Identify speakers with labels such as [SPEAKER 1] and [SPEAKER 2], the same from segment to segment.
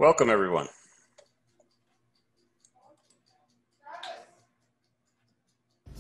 [SPEAKER 1] Welcome, everyone.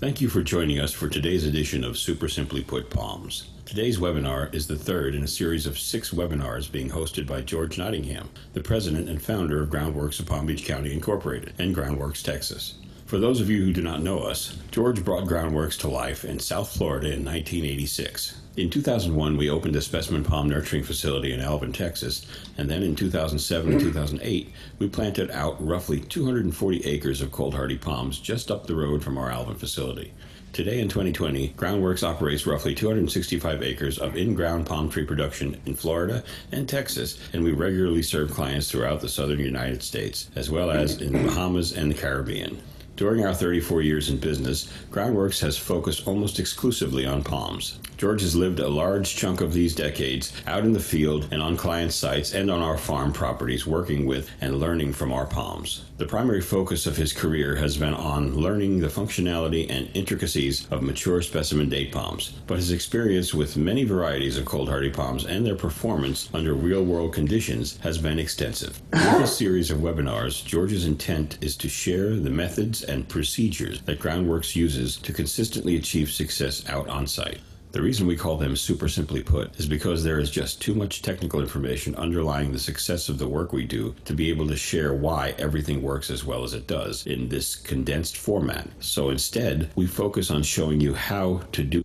[SPEAKER 1] Thank you for joining us for today's edition of Super Simply Put Palms. Today's webinar is the third in a series of 6 webinars being hosted by George Nottingham, the president and founder of Groundworks of Palm Beach County Incorporated and Groundworks Texas. For those of you who do not know us, George brought Groundworks to life in South Florida in 1986. In 2001, we opened a specimen palm nurturing facility in Alvin, Texas, and then in 2007 and 2008, we planted out roughly 240 acres of cold hardy palms just up the road from our Alvin facility. Today in 2020, Groundworks operates roughly 265 acres of in-ground palm tree production in Florida and Texas, and we regularly serve clients throughout the southern United States, as well as in the Bahamas and the Caribbean. During our 34 years in business, Groundworks has focused almost exclusively on palms. George has lived a large chunk of these decades out in the field and on client sites and on our farm properties working with and learning from our palms. The primary focus of his career has been on learning the functionality and intricacies of mature specimen date palms, but his experience with many varieties of cold hardy palms and their performance under real-world conditions has been extensive. In this series of webinars, George's intent is to share the methods and procedures that Groundworks uses to consistently achieve success out on site. The reason we call them Super Simply Put is because there is just too much technical information underlying the success of the work we do to be able to share why everything works as well as it does in this condensed format. So instead, we focus on showing you how to do.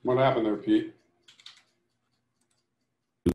[SPEAKER 2] What happened there, Pete?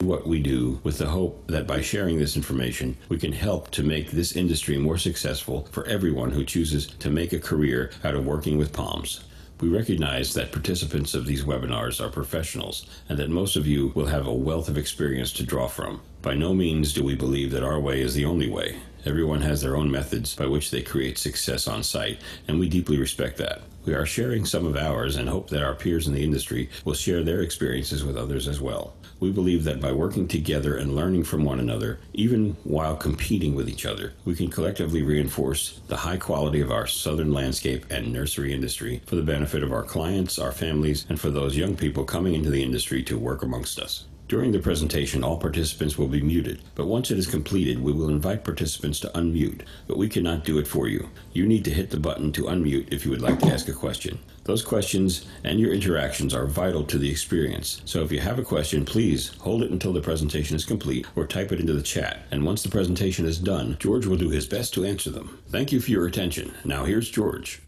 [SPEAKER 1] What we do with the hope that by sharing this information, we can help to make this industry more successful for everyone who chooses to make a career out of working with palms. We recognize that participants of these webinars are professionals and that most of you will have a wealth of experience to draw from. By no means do we believe that our way is the only way. Everyone has their own methods by which they create success on site, and we deeply respect that. We are sharing some of ours and hope that our peers in the industry will share their experiences with others as well. We believe that by working together and learning from one another, even while competing with each other, we can collectively reinforce the high quality of our southern landscape and nursery industry for the benefit of our clients, our families, and for those young people coming into the industry to work amongst us. During the presentation, all participants will be muted, but once it is completed, we will invite participants to unmute, but we cannot do it for you. You need to hit the button to unmute if you would like to ask a question. Those questions and your interactions are vital to the experience, so if you have a question, please hold it until the presentation is complete or type it into the chat, and once the presentation is done, George will do his best to answer them. Thank you for your attention. Now here's George.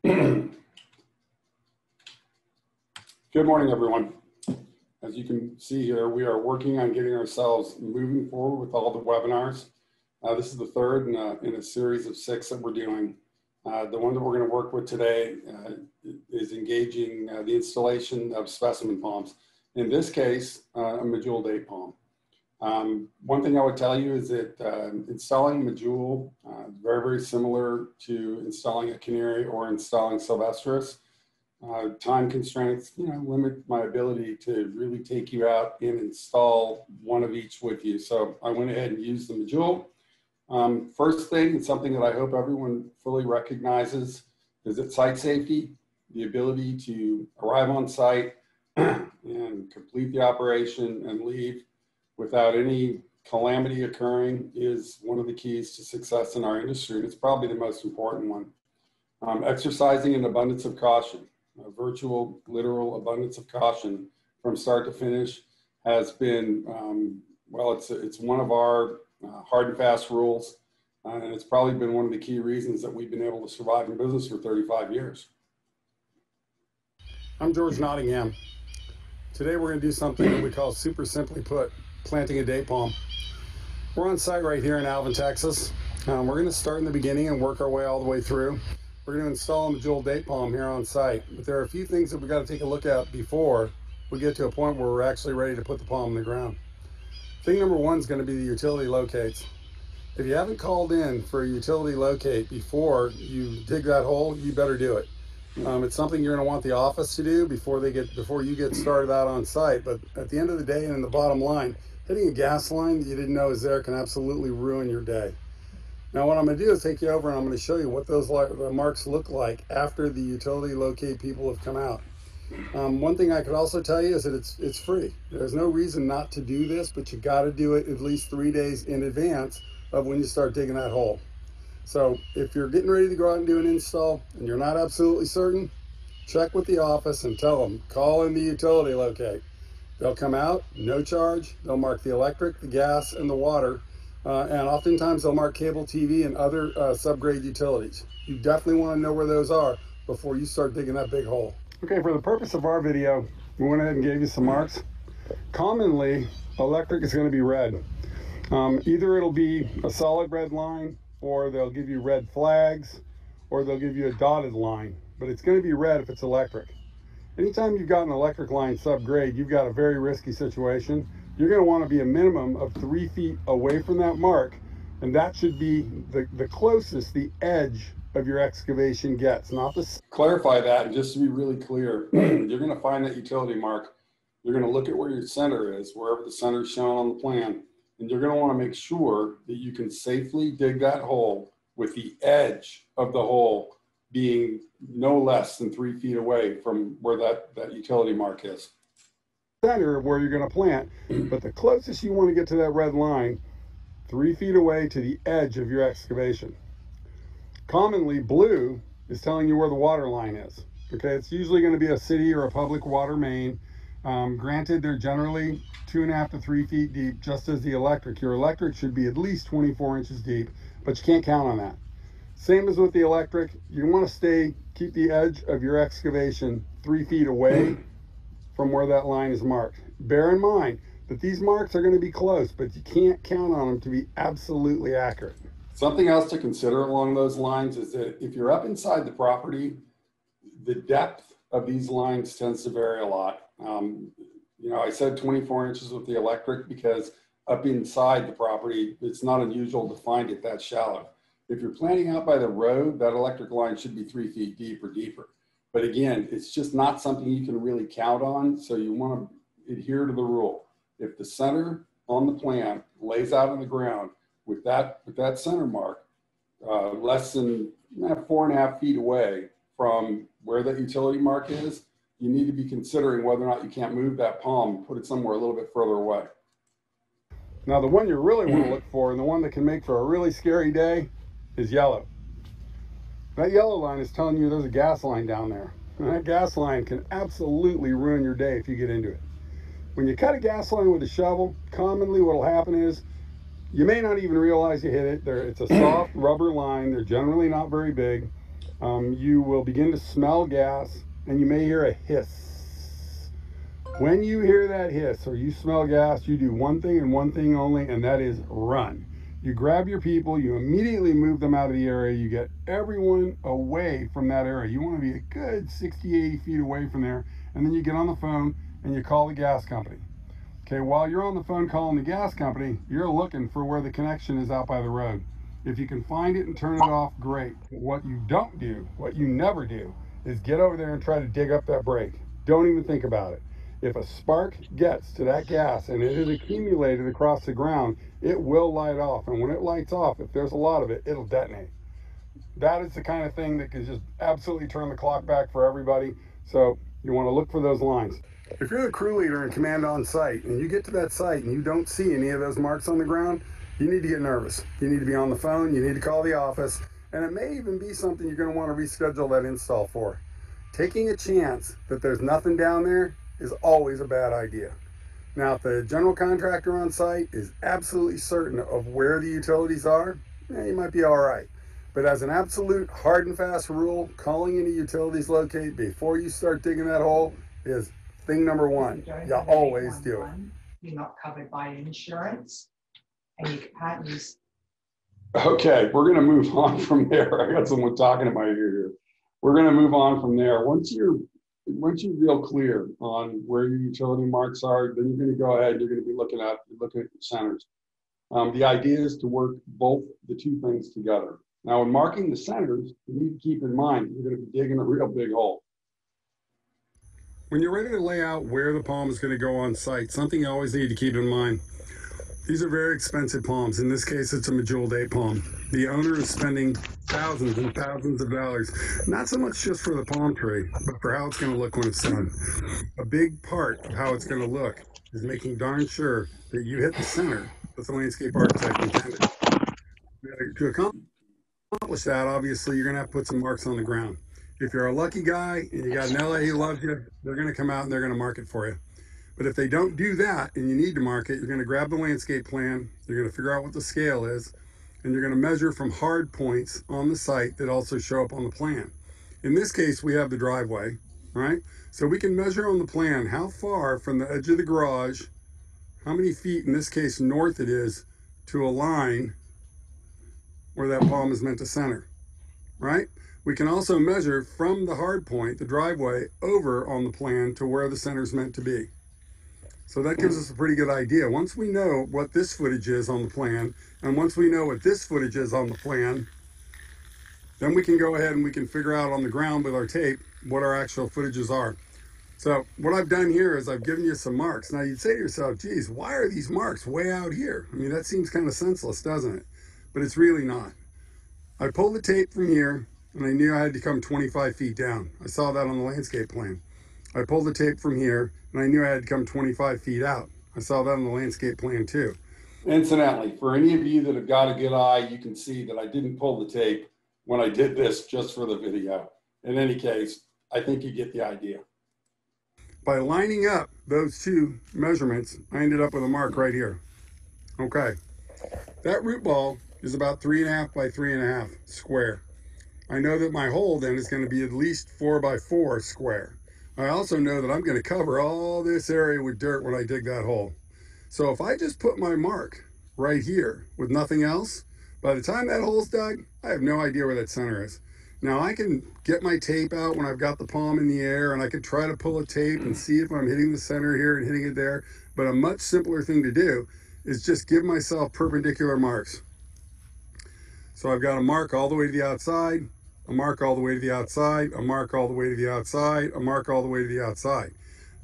[SPEAKER 2] Good morning, everyone. As you can see here, we are working on getting ourselves moving forward with all the webinars. This is the third in a series of 6 that we're doing. The one that we're going to work with today is engaging the installation of specimen palms. In this case, a medjool date palm. One thing I would tell you is that installing medjool is very, very similar to installing a canary or installing sylvestris. Time constraints, limit my ability to really take you out and install one of each with you. So I went ahead and used the medjool. First thing, and something that I hope everyone fully recognizes, is that site safety, the ability to arrive on site and complete the operation and leave without any calamity occurring is one of the keys to success in our industry. And it's probably the most important one. Exercising an abundance of caution. A virtual, literal abundance of caution from start to finish has been, it's one of our hard and fast rules, and it's probably been one of the key reasons that we've been able to survive in business for 35 years. I'm George Nottingham. Today we're going to do something that we call Super Simply Put, planting a date palm. We're on site right here in Alvin, Texas. We're going to start in the beginning and work our way all the way through. We're going to install a medjool date palm here on site, but there are a few things that we've got to take a look at before we get to a point where we're actually ready to put the palm in the ground. Thing number 1 is going to be the utility locates. If you haven't called in for a utility locate before you dig that hole, you better do it. It's something you're going to want the office to do before you get started out on site. But at the end of the day and in the bottom line, hitting a gas line that you didn't know is there can absolutely ruin your day. Now what I'm going to do is take you over and I'm going to show you what those marks look like after the utility locate people have come out. One thing I could also tell you is that it's free. There's no reason not to do this, but you got to do it at least 3 days in advance of when you start digging that hole. So if you're getting ready to go out and do an install and you're not absolutely certain, check with the office and tell them, call in the utility locate. They'll come out, no charge. They'll mark the electric, the gas, and the water. And oftentimes they'll mark cable TV and other subgrade utilities. You definitely want to know where those are before you start digging that big hole. Okay, for the purpose of our video, we went ahead and gave you some marks. Commonly, electric is going to be red. Either it'll be a solid red line, or they'll give you red flags, or they'll give you a dotted line. But it's going to be red if it's electric. Anytime you've got an electric line subgrade, you've got a very risky situation. You're going to want to be a minimum of 3 feet away from that mark, and that should be the closest the edge of your excavation gets. Not to clarify that, and just to be really clear, you're going to find that utility mark. You're going to look at where your center is, wherever the center is shown on the plan, and you're going to want to make sure that you can safely dig that hole with the edge of the hole being no less than 3 feet away from where that utility mark is. Center of where you're going to plant, but the closest you want to get to that red line, 3 feet away to the edge of your excavation. Commonly, blue is telling you where the water line is. Okay, it's usually going to be a city or a public water main. Granted, they're generally 2.5 to 3 feet deep, just as the electric. Your electric should be at least 24 inches deep, but you can't count on that. Same as with the electric, you want to keep the edge of your excavation 3 feet away from where that line is marked. Bear in mind that these marks are going to be close, but you can't count on them to be absolutely accurate. Something else to consider along those lines is that if you're up inside the property, the depth of these lines tends to vary a lot. You know, I said 24 inches with the electric because up inside the property, it's not unusual to find it that shallow. If you're planting out by the road, that electric line should be 3 feet deep or deeper. But again, it's just not something you can really count on, so you want to adhere to the rule. If the center on the plan lays out on the ground with that center mark, less than 4.5 feet away from where that utility mark is, you need to be considering whether or not you can't move that palm and put it somewhere a little bit further away. Now, the one you really want to look for, and the one that can make for a really scary day, is yellow. That yellow line is telling you there's a gas line down there. And that gas line can absolutely ruin your day if you get into it. When you cut a gas line with a shovel, commonly what will happen is you may not even realize you hit it. It's a soft rubber line. They're generally not very big. You will begin to smell gas, and you may hear a hiss. When you hear that hiss or you smell gas, you do one thing and one thing only, and that is run. You grab your people, you immediately move them out of the area, you get everyone away from that area. You want to be a good 60, 80 feet away from there, and then you get on the phone and you call the gas company. Okay, while you're on the phone calling the gas company, you're looking for where the connection is out by the road. If you can find it and turn it off, great. What you don't do, what you never do, is get over there and try to dig up that break. Don't even think about it. If a spark gets to that gas and it is accumulated across the ground, it will light off. And when it lights off, if there's a lot of it, it'll detonate. That is the kind of thing that can just absolutely turn the clock back for everybody. So you want to look for those lines. If you're the crew leader and command on site and you get to that site and you don't see any of those marks on the ground, you need to get nervous. You need to be on the phone, you need to call the office, and it may even be something you're going to want to reschedule that install for. Taking a chance that there's nothing down there is always a bad idea. Now, if the general contractor on site is absolutely certain of where the utilities are, you might be all right. But as an absolute hard and fast rule, calling any utilities locate before you start digging that hole is thing number one. You always do it.
[SPEAKER 3] You're not covered by insurance, and you can't use.
[SPEAKER 2] Okay, we're going to move on from there. I got someone talking in my ear here. We're going to move on from there. Once you're real clear on where your utility marks are, then you're going to go ahead and you're going to be looking at your centers. The idea is to work both the two things together. Now, when marking the centers, you need to keep in mind you're going to be digging a real big hole. When you're ready to lay out where the palm is going to go on site, something you always need to keep in mind. These are very expensive palms. In this case, it's a medjool date palm. The owner is spending thousands and thousands of dollars, not so much just for the palm tree, but for how it's going to look when it's done. A big part of how it's going to look is making darn sure that you hit the center that the landscape architect intended. To accomplish that, obviously, you're going to have to put some marks on the ground. If you're a lucky guy and you got an LA who loves you, they're going to come out and they're going to mark it for you. But if they don't do that and you need to mark it, you're going to grab the landscape plan, you're going to figure out what the scale is, and you're going to measure from hard points on the site that also show up on the plan. In this case, we have the driveway, right? So we can measure on the plan how far from the edge of the garage, how many feet, in this case, north it is, to a line where that palm is meant to center, right? We can also measure from the hard point, the driveway, over on the plan to where the center is meant to be. So that gives us a pretty good idea. Once we know what this footage is on the plan, and once we know what this footage is on the plan, then we can go ahead and we can figure out on the ground with our tape what our actual footages are. So what I've done here is I've given you some marks. Now you'd say to yourself, geez, why are these marks way out here? I mean, that seems kind of senseless, doesn't it? But it's really not. I pulled the tape from here and I knew I had to come 25 feet down. I saw that on the landscape plan. I pulled the tape from here and I knew I had to come 25 feet out. I saw that on the landscape plan too. Incidentally, for any of you that have got a good eye, you can see that I didn't pull the tape when I did this just for the video. In any case, I think you get the idea. By lining up those two measurements, I ended up with a mark right here. Okay, that root ball is about 3.5 by 3.5 square. I know that my hole then is going to be at least 4 by 4 square. I also know that I'm going to cover all this area with dirt when I dig that hole. So if I just put my mark right here with nothing else, by the time that hole's dug, I have no idea where that center is. Now I can get my tape out when I've got the palm in the air and I could try to pull a tape and see if I'm hitting the center here and hitting it there. But a much simpler thing to do is just give myself perpendicular marks. So I've got a mark all the way to the outside, a mark all the way to the outside, a mark all the way to the outside, a mark all the way to the outside.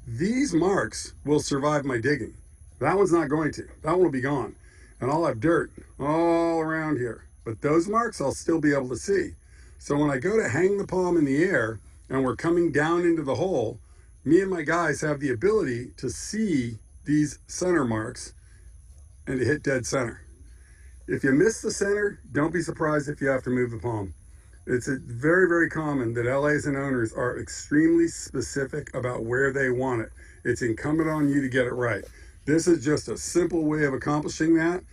[SPEAKER 2] These marks will survive my digging. That one's not going to. That one will be gone. And I'll have dirt all around here. But those marks I'll still be able to see. So when I go to hang the palm in the air and we're coming down into the hole, me and my guys have the ability to see these center marks and to hit dead center. If you miss the center, don't be surprised if you have to move the palm. It's very, very common that LAs and owners are extremely specific about where they want it. It's incumbent on you to get it right. This is just a simple way of accomplishing that.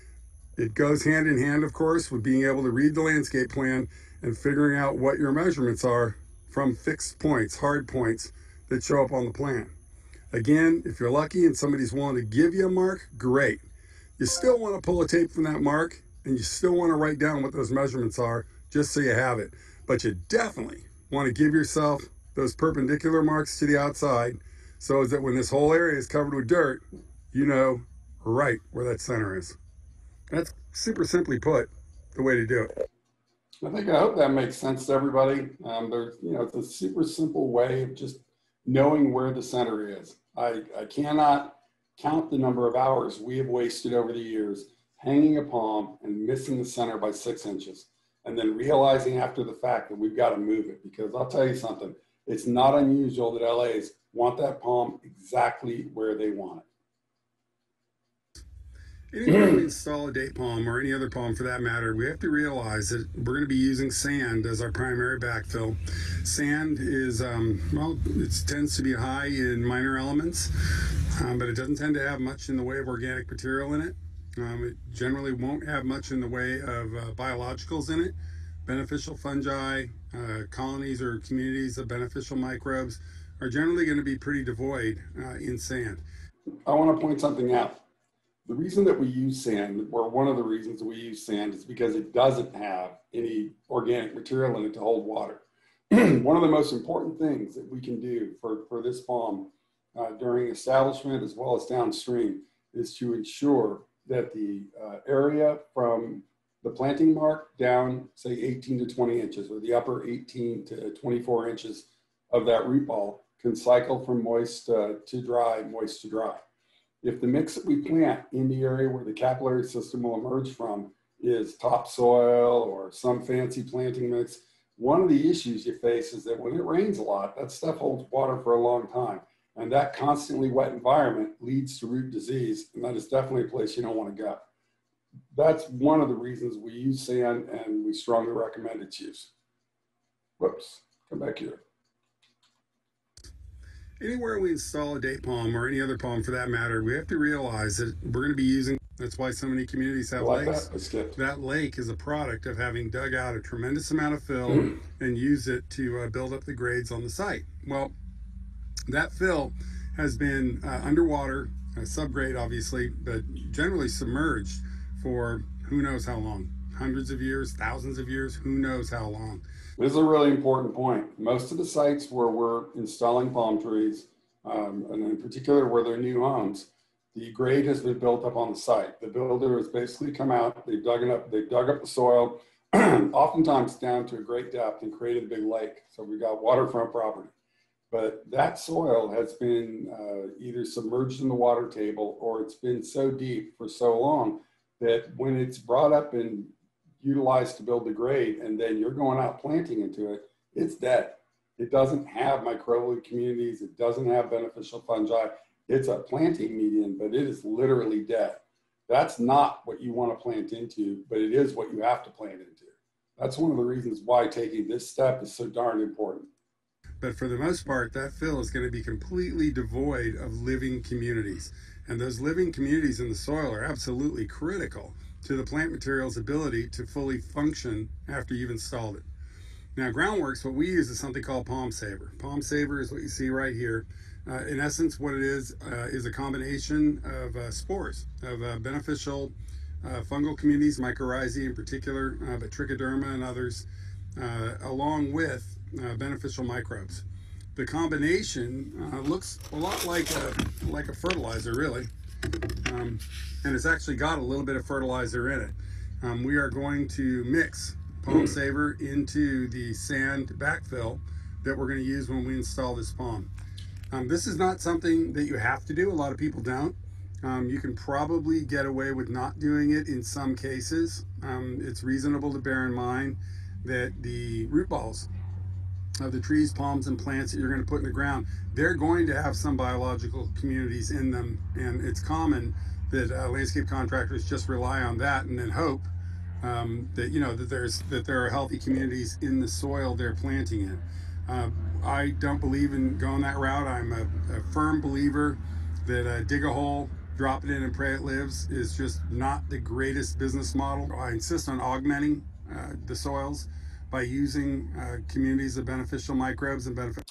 [SPEAKER 2] It goes hand in hand, of course, with being able to read the landscape plan and figuring out what your measurements are from fixed points, hard points that show up on the plan. Again, if you're lucky and somebody's willing to give you a mark, great. You still want to pull a tape from that mark and you still want to write down what those measurements are just so you have it. But you definitely want to give yourself those perpendicular marks to the outside so that when this whole area is covered with dirt, you know right where that center is. That's super simply put the way to do it. I hope that makes sense to everybody. It's a super simple way of just knowing where the center is. I cannot count the number of hours we have wasted over the years hanging a palm and missing the center by 6 inches. And then realizing after the fact that we've got to move it, because I'll tell you something, it's not unusual that LAs want that palm exactly where they want it. Anytime we install a date palm or any other palm for that matter, we have to realize that we're going to be using sand as our primary backfill. Sand is, it tends to be high in minor elements, but it doesn't tend to have much in the way of organic material in it. It generally won't have much in the way of biologicals in it. Beneficial fungi, colonies or communities of beneficial microbes are generally going to be pretty devoid in sand. I want to point something out. The reason that we use sand, or one of the reasons we use sand, is because it doesn't have any organic material in it to hold water. One of the most important things that we can do for this palm during establishment as well as downstream is to ensure that the area from the planting mark down, say 18 to 20 inches, or the upper 18 to 24 inches of that root ball can cycle from moist to dry, moist to dry. If the mix that we plant in the area where the capillary system will emerge from is topsoil or some fancy planting mix, one of the issues you face is that when it rains a lot, that stuff holds water for a long time. And that constantly wet environment leads to root disease, and that is definitely a place you don't want to go. That's one of the reasons we use sand, and we strongly recommend its use. Whoops, come back here.
[SPEAKER 4] Anywhere we install a date palm, or any other palm for that matter, we have to realize that we're going to be using, that's why so many communities have lakes. That lake is a product of having dug out a tremendous amount of fill and used it to build up the grades on the site. Well, that fill has been underwater, subgrade obviously, but generally submerged for who knows how long. Hundreds of years, thousands of years, who knows how long.
[SPEAKER 2] This is a really important point. Most of the sites where we're installing palm trees, and in particular where they're new homes, the grade has been built up on the site. The builder has basically come out, they've dug up the soil, oftentimes down to a great depth, and created a big lake. So we've got waterfront property. But that soil has been either submerged in the water table, or it's been so deep for so long that when it's brought up and utilized to build the grade, and then you're going out planting into it, it's dead. It doesn't have microbial communities. It doesn't have beneficial fungi. It's a planting medium, but it is literally dead. That's not what you want to plant into, but it is what you have to plant into. That's one of the reasons why taking this step is so darn important.
[SPEAKER 4] But for the most part, that fill is going to be completely devoid of living communities. And those living communities in the soil are absolutely critical to the plant material's ability to fully function after you've installed it. Now, Groundworks, what we use is something called Palm Saver. Palm Saver is what you see right here. In essence, what it is a combination of spores of beneficial fungal communities, mycorrhizae in particular, but trichoderma and others, along with beneficial microbes. The combination looks a lot like a fertilizer, really, and it's actually got a little bit of fertilizer in it. We are going to mix Palm Saver into the sand backfill that we're going to use when we install this palm. This is not something that you have to do. A lot of people don't. You can probably get away with not doing it in some cases. It's reasonable to bear in mind that the root balls of the trees, palms, and plants that you're going to put in the ground, they're going to have some biological communities in them, and it's common that landscape contractors just rely on that and then hope that there are healthy communities in the soil they're planting in. I don't believe in going that route. I'm a firm believer that dig a hole, drop it in, and pray it lives is just not the greatest business model. I insist on augmenting the soils by using communities of beneficial microbes and benefit.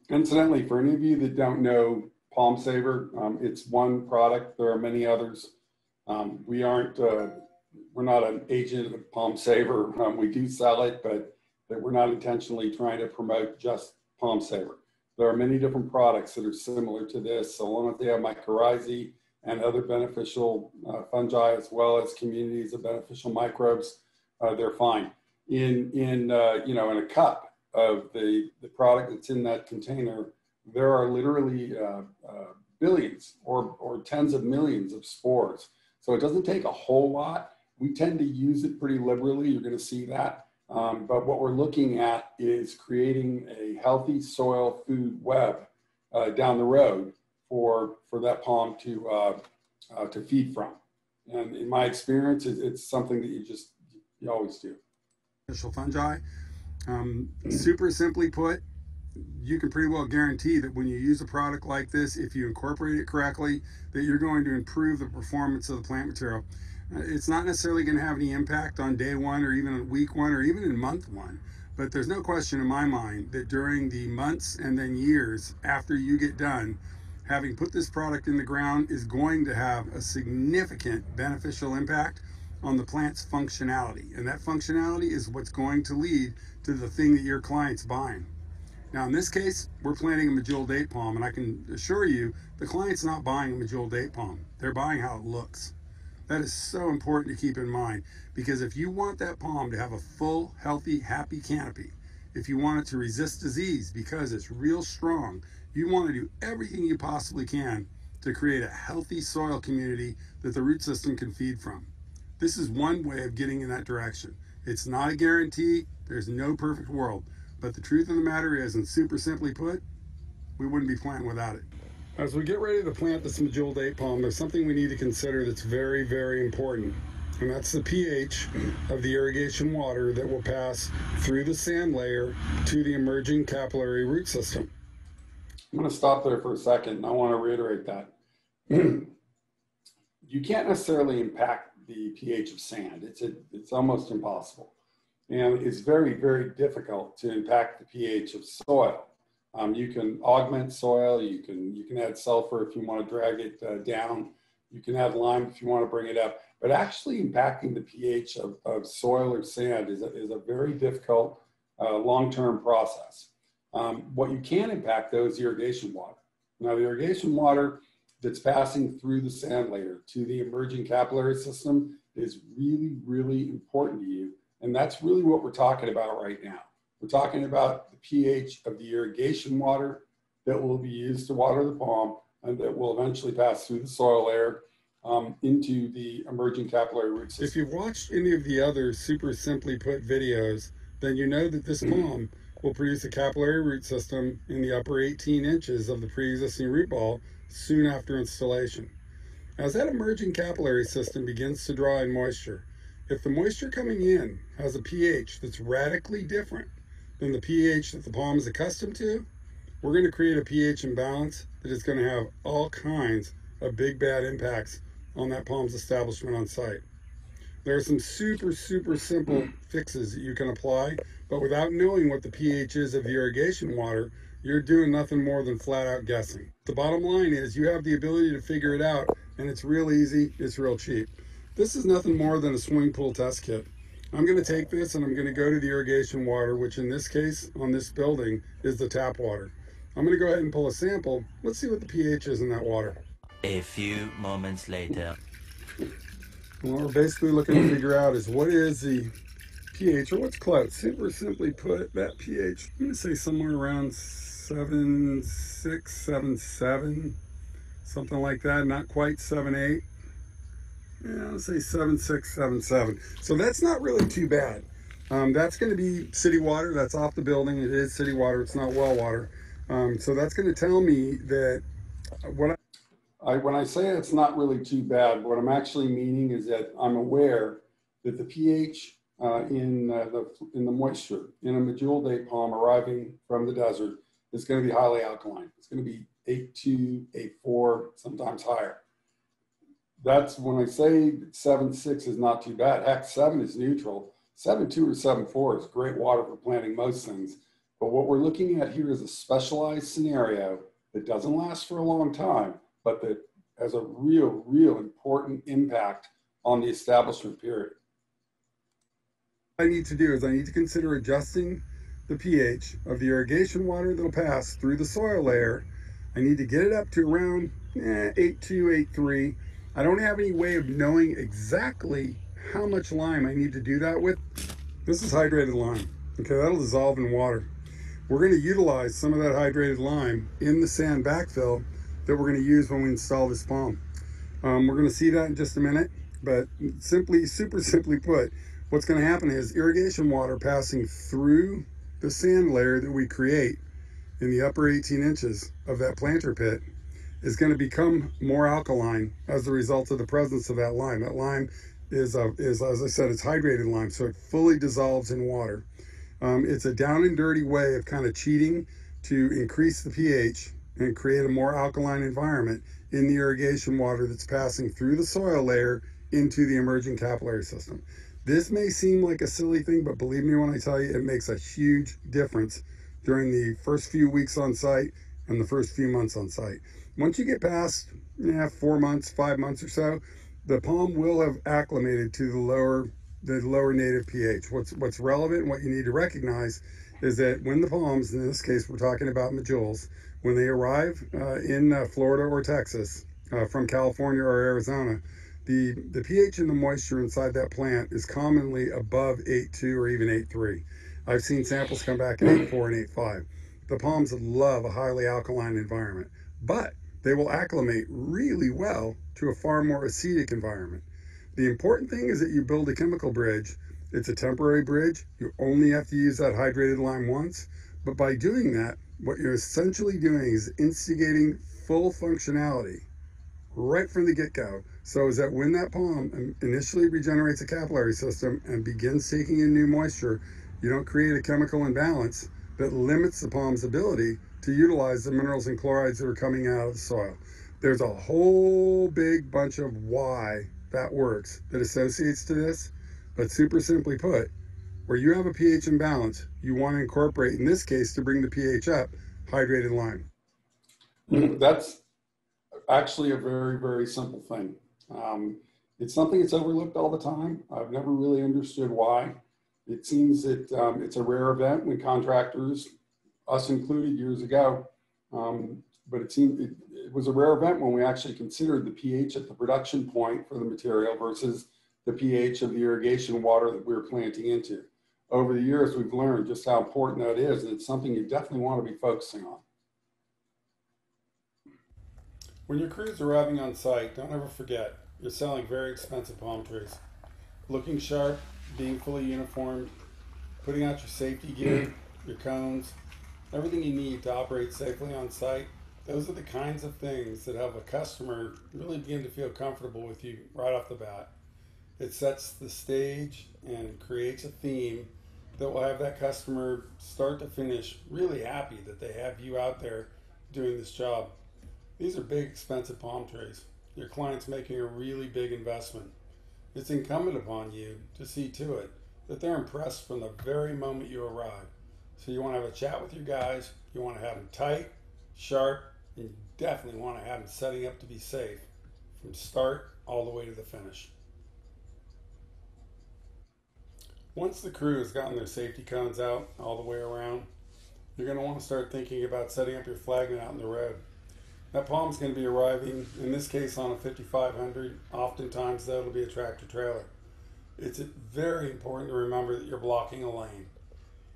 [SPEAKER 2] Incidentally, for any of you that don't know Palm Saver, it's one product. There are many others. We're not an agent of Palm Saver. We do sell it, but we're not intentionally trying to promote just Palm Saver. There are many different products that are similar to this, so long as they have mycorrhizae and other beneficial fungi, as well as communities of beneficial microbes, they're fine. In a cup of the product that's in that container, there are literally billions or tens of millions of spores. So it doesn't take a whole lot. We tend to use it pretty liberally. You're going to see that. But what we're looking at is creating a healthy soil food web down the road for that palm to feed from. And in my experience, it's something that you always do.
[SPEAKER 4] Beneficial fungi. Super simply put, you can pretty well guarantee that when you use a product like this, if you incorporate it correctly, that you're going to improve the performance of the plant material. It's not necessarily going to have any impact on day one or even on week one or even in month one, but there's no question in my mind that during the months and then years after you get done, having put this product in the ground is going to have a significant beneficial impact on the plant's functionality. And that functionality is what's going to lead to the thing that your client's buying. Now, in this case, we're planting a medjool date palm, and I can assure you the client's not buying a medjool date palm. They're buying how it looks. That is so important to keep in mind, because if you want that palm to have a full, healthy, happy canopy, if you want it to resist disease because it's real strong, you want to do everything you possibly can to create a healthy soil community that the root system can feed from. This is one way of getting in that direction. It's not a guarantee. There's no perfect world. But the truth of the matter is, and super simply put, we wouldn't be planting without it. As we get ready to plant this medjool date palm, there's something we need to consider that's very, very important. And that's the pH of the irrigation water that will pass through the sand layer to the emerging capillary root system.
[SPEAKER 2] I'm going to stop there for a second, and I want to reiterate that. You can't necessarily impact the pH of sand. It's almost impossible. And it's very, very difficult to impact the pH of soil. You can augment soil, you can add sulfur if you want to drag it down, you can add lime if you want to bring it up, but actually impacting the pH of soil or sand is a very difficult long-term process. What you can impact though is irrigation water. Now the irrigation water that's passing through the sand layer to the emerging capillary system is really, really important to you. And that's really what we're talking about right now. We're talking about the pH of the irrigation water that will be used to water the palm and that will eventually pass through the soil layer into the emerging capillary root system.
[SPEAKER 4] If you've watched any of the other super simply put videos, then you know that this palm will produce a capillary root system in the upper 18 inches of the pre-existing root ball soon after installation. As that emerging capillary system begins to draw in moisture, if the moisture coming in has a pH that's radically different than the pH that the palm is accustomed to, we're going to create a pH imbalance that is going to have all kinds of big bad impacts on that palm's establishment on site. There are some super, super simple fixes that you can apply, but without knowing what the pH is of the irrigation water, you're doing nothing more than flat out guessing. The bottom line is you have the ability to figure it out, and it's real easy, it's real cheap. This is nothing more than a swimming pool test kit. I'm going to take this and I'm going to go to the irrigation water, which in this case on this building is the tap water. I'm going to go ahead and pull a sample. Let's see what the pH is in that water.
[SPEAKER 5] A few moments later.
[SPEAKER 4] And what we're basically looking to figure out is what is the pH, or what's close. Super simply put, that pH, I'm going to say somewhere around 7.6, 7.7, something like that, not quite 7.8. Yeah, I'll say 7.6, 7.7. So that's not really too bad. That's going to be city water. That's off the building. It is city water. It's not well water. So that's going to tell me that
[SPEAKER 2] when I say it's not really too bad, what I'm actually meaning is that I'm aware that the pH in the moisture in a medjool date palm arriving from the desert is going to be highly alkaline. It's going to be 8.2, 8.4, sometimes higher. That's when I say 7.6 is not too bad. Heck, 7 is neutral. 7.2 or 7.4 is great water for planting most things. But what we're looking at here is a specialized scenario that doesn't last for a long time, but that has a real, real important impact on the establishment period.
[SPEAKER 4] What I need to do is I need to consider adjusting the pH of the irrigation water that'll pass through the soil layer. I need to get it up to around 8.2, 8.3. I don't have any way of knowing exactly how much lime I need to do that with. This is hydrated lime. Okay, that'll dissolve in water. We're going to utilize some of that hydrated lime in the sand backfill that we're going to use when we install this palm. We're going to see that in just a minute, but super simply put, what's going to happen is irrigation water passing through the sand layer that we create in the upper 18 inches of that planter pit is going to become more alkaline as a result of the presence of that lime. That lime is as I said, it's hydrated lime, so it fully dissolves in water. It's a down and dirty way of kind of cheating to increase the pH and create a more alkaline environment in the irrigation water that's passing through the soil layer into the emerging capillary system. This may seem like a silly thing, but believe me when I tell you, it makes a huge difference during the first few weeks on site and the first few months on site. Once you get past 4 months, 5 months or so, the palm will have acclimated to the lower native pH. What's relevant and what you need to recognize is that when the palms, in this case we're talking about medjools, when they arrive in Florida or Texas from California or Arizona, the pH and the moisture inside that plant is commonly above 8.2 or even 8.3. I've seen samples come back at 8.4 and 8.5. The palms love a highly alkaline environment. But they will acclimate really well to a far more acetic environment. The important thing is that you build a chemical bridge. It's a temporary bridge. You only have to use that hydrated lime once. But by doing that, what you're essentially doing is instigating full functionality right from the get-go, so is that when that palm initially regenerates a capillary system and begins taking in new moisture, you don't create a chemical imbalance that limits the palm's ability to utilize the minerals and chlorides that are coming out of the soil. There's a whole big bunch of why that works that associates to this, but super simply put, where you have a pH imbalance, you want to incorporate, in this case, to bring the pH up, hydrated lime.
[SPEAKER 2] That's actually a very, very simple thing. It's something that's overlooked all the time. I've never really understood why. It seems that it's a rare event when contractors, us included years ago, but it seemed it was a rare event when we actually considered the pH at the production point for the material versus the pH of the irrigation water that we were planting into. Over the years, we've learned just how important that is, and it's something you definitely want to be focusing on.
[SPEAKER 4] When your crew's arriving on site, don't ever forget, you're selling very expensive palm trees. Looking sharp, being fully uniformed, putting out your safety gear, your cones, everything you need to operate safely on site, those are the kinds of things that help a customer really begin to feel comfortable with you right off the bat. It sets the stage and creates a theme that will have that customer start to finish really happy that they have you out there doing this job. These are big, expensive palm trees. Your client's making a really big investment. It's incumbent upon you to see to it that they're impressed from the very moment you arrive. So you want to have a chat with your guys, you want to have them tight, sharp, and you definitely want to have them setting up to be safe from start all the way to the finish. Once the crew has gotten their safety cones out all the way around, you're going to want to start thinking about setting up your flagman out in the road. That palm's going to be arriving, in this case, on a 5500. Oftentimes, that'll be a tractor trailer. It's very important to remember that you're blocking a lane.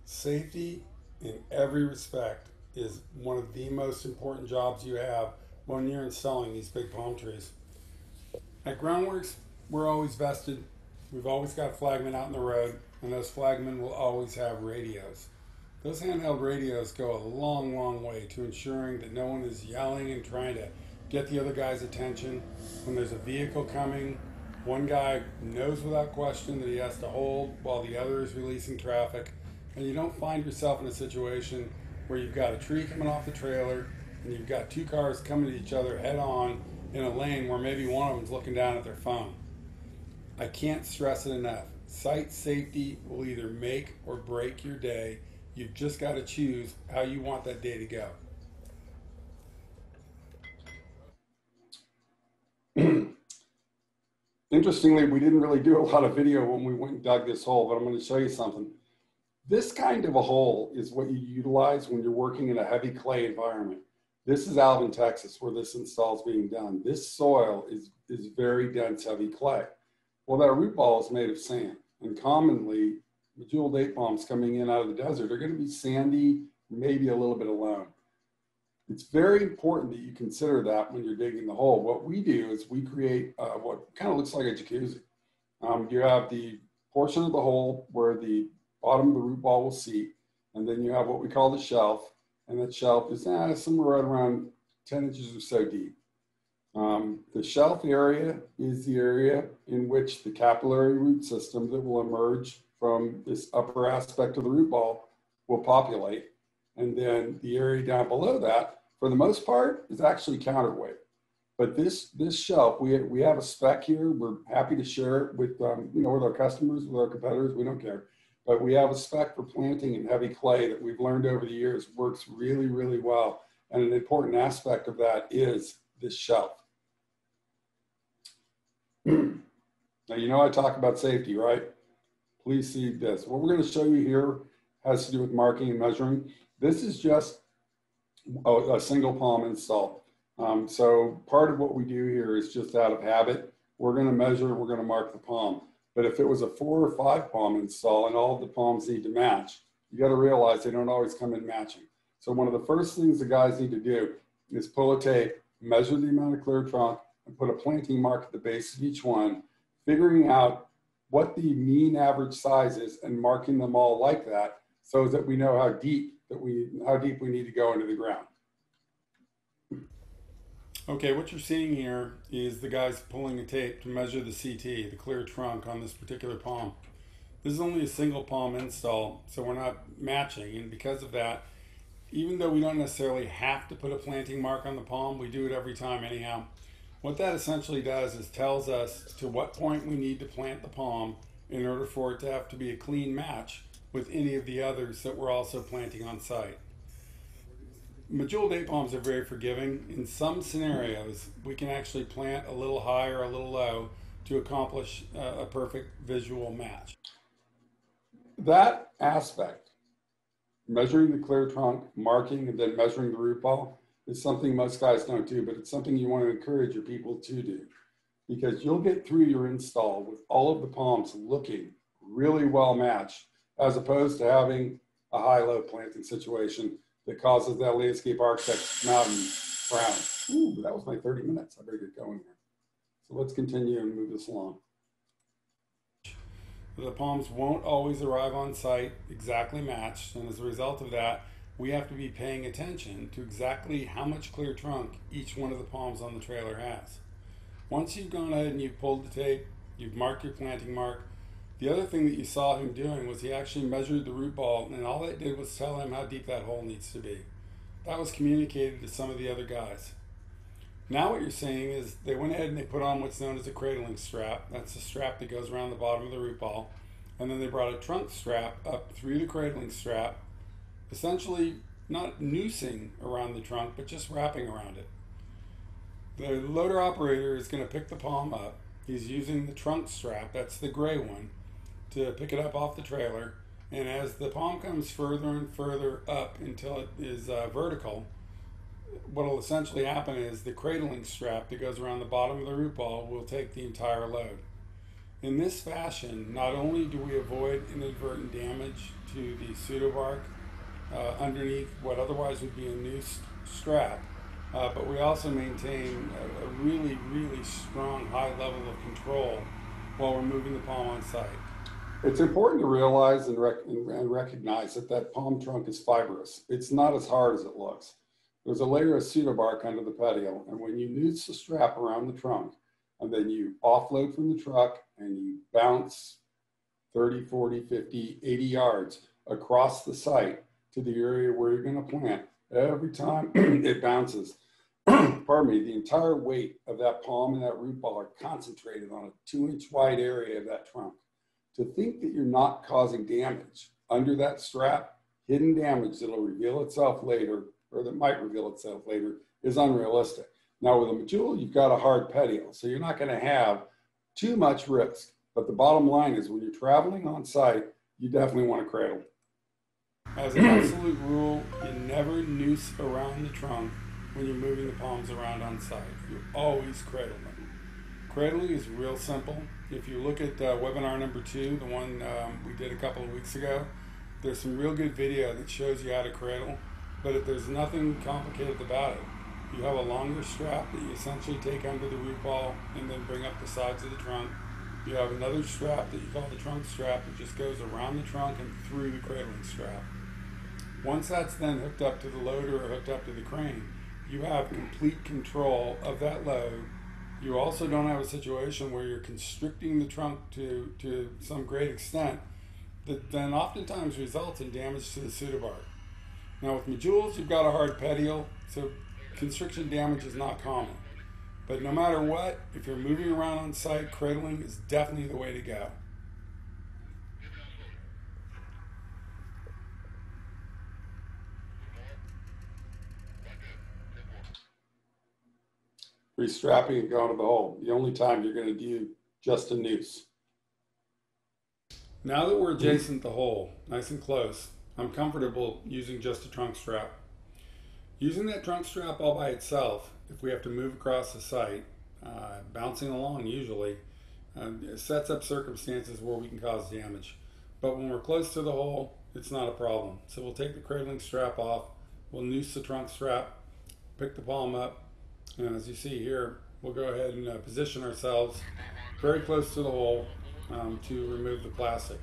[SPEAKER 4] Safety, in every respect, is one of the most important jobs you have when you're installing these big palm trees. At Groundworks, we're always vested. We've always got flagmen out in the road, and those flagmen will always have radios. Those handheld radios go a long, long way to ensuring that no one is yelling and trying to get the other guy's attention. When there's a vehicle coming, one guy knows without question that he has to hold while the other is releasing traffic, and you don't find yourself in a situation where you've got a tree coming off the trailer and you've got two cars coming to each other head on in a lane where maybe one of them's looking down at their phone. I can't stress it enough. Site safety will either make or break your day. You've just got to choose how you want that day to
[SPEAKER 2] go. Interestingly, we didn't really do a lot of video when we went and dug this hole, but I'm going to show you something. This kind of a hole is what you utilize when you're working in a heavy clay environment. This is Alvin, Texas, where this install is being done. This soil is very dense, heavy clay. Well, that root ball is made of sand, and commonly, jewel date palms coming in out of the desert are going to be sandy, maybe a little bit of loam. It's very important that you consider that when you're digging the hole. What we do is we create what kind of looks like a jacuzzi. You have the portion of the hole where the bottom of the root ball will seat, and then you have what we call the shelf, and that shelf is somewhere right around 10 inches or so deep. The shelf area is the area in which the capillary root system that will emerge from this upper aspect of the root ball will populate. And then the area down below that, for the most part, is actually counterweight. But this shelf, we have a spec here. We're happy to share it with with our customers, with our competitors. We don't care. But we have a spec for planting in heavy clay that we've learned over the years works really, really well. And an important aspect of that is this shelf. Now, I talk about safety, right? Please see this. What we're going to show you here has to do with marking and measuring. This is just a single palm install. So part of what we do here is just out of habit. We're going to measure, we're going to mark the palm. But if it was a 4 or 5 palm install and all of the palms need to match, you got to realize they don't always come in matching. So one of the first things the guys need to do is pull a tape measure the amount of clear trunk, and put a planting mark at the base of each one, figuring out what the mean average size is and marking them all like that so that we know how deep we need to go into the ground.
[SPEAKER 4] Okay, what you're seeing here is the guys pulling a tape to measure the CT, the clear trunk on this particular palm. This is only a single palm install, so we're not matching, and because of that, even though we don't necessarily have to put a planting mark on the palm, we do it every time anyhow. What that essentially does is tells us to what point we need to plant the palm in order for it to have to be a clean match with any of the others that we're also planting on site. Medjool date palms are very forgiving. In some scenarios, we can actually plant a little high or a little low to accomplish a perfect visual match.
[SPEAKER 2] That aspect, measuring the clear trunk, marking, and then measuring the root ball, is something most guys don't do, but it's something you want to encourage your people to do, because you'll get through your install with all of the palms looking really well matched, as opposed to having a high-low planting situation that causes that landscape architect to come out and frown. Ooh, that was my 30 minutes. I better get going here. So let's continue and move this along.
[SPEAKER 4] The palms won't always arrive on site exactly matched, and as a result of that, we have to be paying attention to exactly how much clear trunk each one of the palms on the trailer has. Once you've gone ahead and you've pulled the tape, you've marked your planting mark, the other thing that you saw him doing was he actually measured the root ball, and all it did was tell him how deep that hole needs to be. That was communicated to some of the other guys. Now what you're seeing is they went ahead and they put on what's known as a cradling strap. That's the strap that goes around the bottom of the root ball. And then they brought a trunk strap up through the cradling strap, essentially not noosing around the trunk, but just wrapping around it. The loader operator is going to pick the palm up. He's using the trunk strap, that's the gray one, to pick it up off the trailer. And as the palm comes further and further up until it is vertical, what will essentially happen is the cradling strap that goes around the bottom of the root ball will take the entire load. In this fashion, not only do we avoid inadvertent damage to the pseudobark underneath what otherwise would be a noosed strap, but we also maintain a really, really strong high level of control while we're moving the palm on site.
[SPEAKER 2] It's important to realize and recognize that that palm trunk is fibrous. It's not as hard as it looks. There's a layer of pseudobark under the petiole, and when you noose the strap around the trunk, and then you offload from the truck and you bounce 30, 40, 50, 80 yards across the site to the area where you're going to plant, every time it bounces, pardon me, the entire weight of that palm and that root ball are concentrated on a 2-inch wide area of that trunk. To think that you're not causing damage under that strap, hidden damage that'll reveal itself later, or that might reveal itself later, is unrealistic. Now with a Medjool, you've got a hard petiole, so you're not going to have too much risk. But the bottom line is when you're traveling on site, you definitely want to cradle.
[SPEAKER 4] As an absolute rule, you never noose around the trunk when you're moving the palms around on site. You always cradle them. Cradling is real simple. If you look at webinar number 2, the one we did a couple of weeks ago, there's some real good video that shows you how to cradle, but there's nothing complicated about it. You have a longer strap that you essentially take under the root ball and then bring up the sides of the trunk. You have another strap that you call the trunk strap that just goes around the trunk and through the cradling strap. Once that's then hooked up to the loader or hooked up to the crane, you have complete control of that load. You also don't have a situation where you're constricting the trunk to some great extent that then oftentimes results in damage to the pseudobark. Now with Medjools, you've got a hard petiole, so constriction damage is not common. But no matter what, if you're moving around on site, cradling is definitely the way to go.
[SPEAKER 2] Restrapping and going to the hole. The only time you're going to do just a noose.
[SPEAKER 4] Now that we're adjacent to the hole, nice and close, I'm comfortable using just a trunk strap. Using that trunk strap all by itself, if we have to move across the site, bouncing along usually, sets up circumstances where we can cause damage. But when we're close to the hole, it's not a problem. So we'll take the cradling strap off, we'll noose the trunk strap, pick the palm up, And as you see here, we'll go ahead and position ourselves very close to the hole to remove the plastic.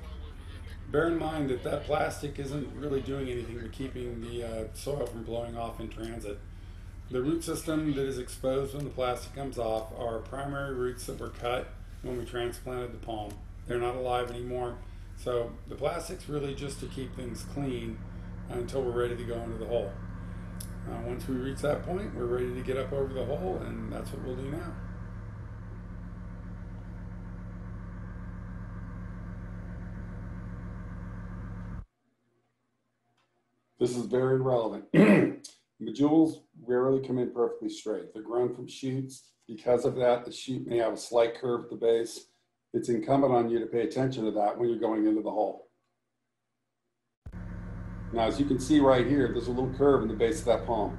[SPEAKER 4] Bear in mind that that plastic isn't really doing anything but keeping the soil from blowing off in transit. The root system that is exposed when the plastic comes off are primary roots that were cut when we transplanted the palm. They're not alive anymore. So the plastic's really just to keep things clean until we're ready to go into the hole. Once we reach that point, we're ready to get up over the hole, and that's what we'll do now.
[SPEAKER 2] This is very relevant. Medules rarely come in perfectly straight. They're grown from shoots. Because of that, the shoot may have a slight curve at the base. It's incumbent on you to pay attention to that when you're going into the hole. Now, as you can see right here, there's a little curve in the base of that palm.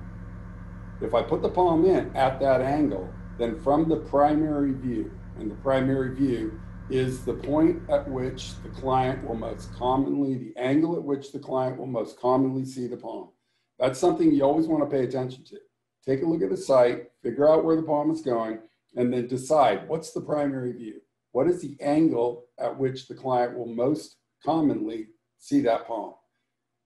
[SPEAKER 2] If I put the palm in at that angle, then from the primary view, and the primary view is the point at which the client will most commonly, the angle at which the client will most commonly see the palm. That's something you always want to pay attention to. Take a look at the site, figure out where the palm is going, and then decide what's the primary view. What is the angle at which the client will most commonly see that palm?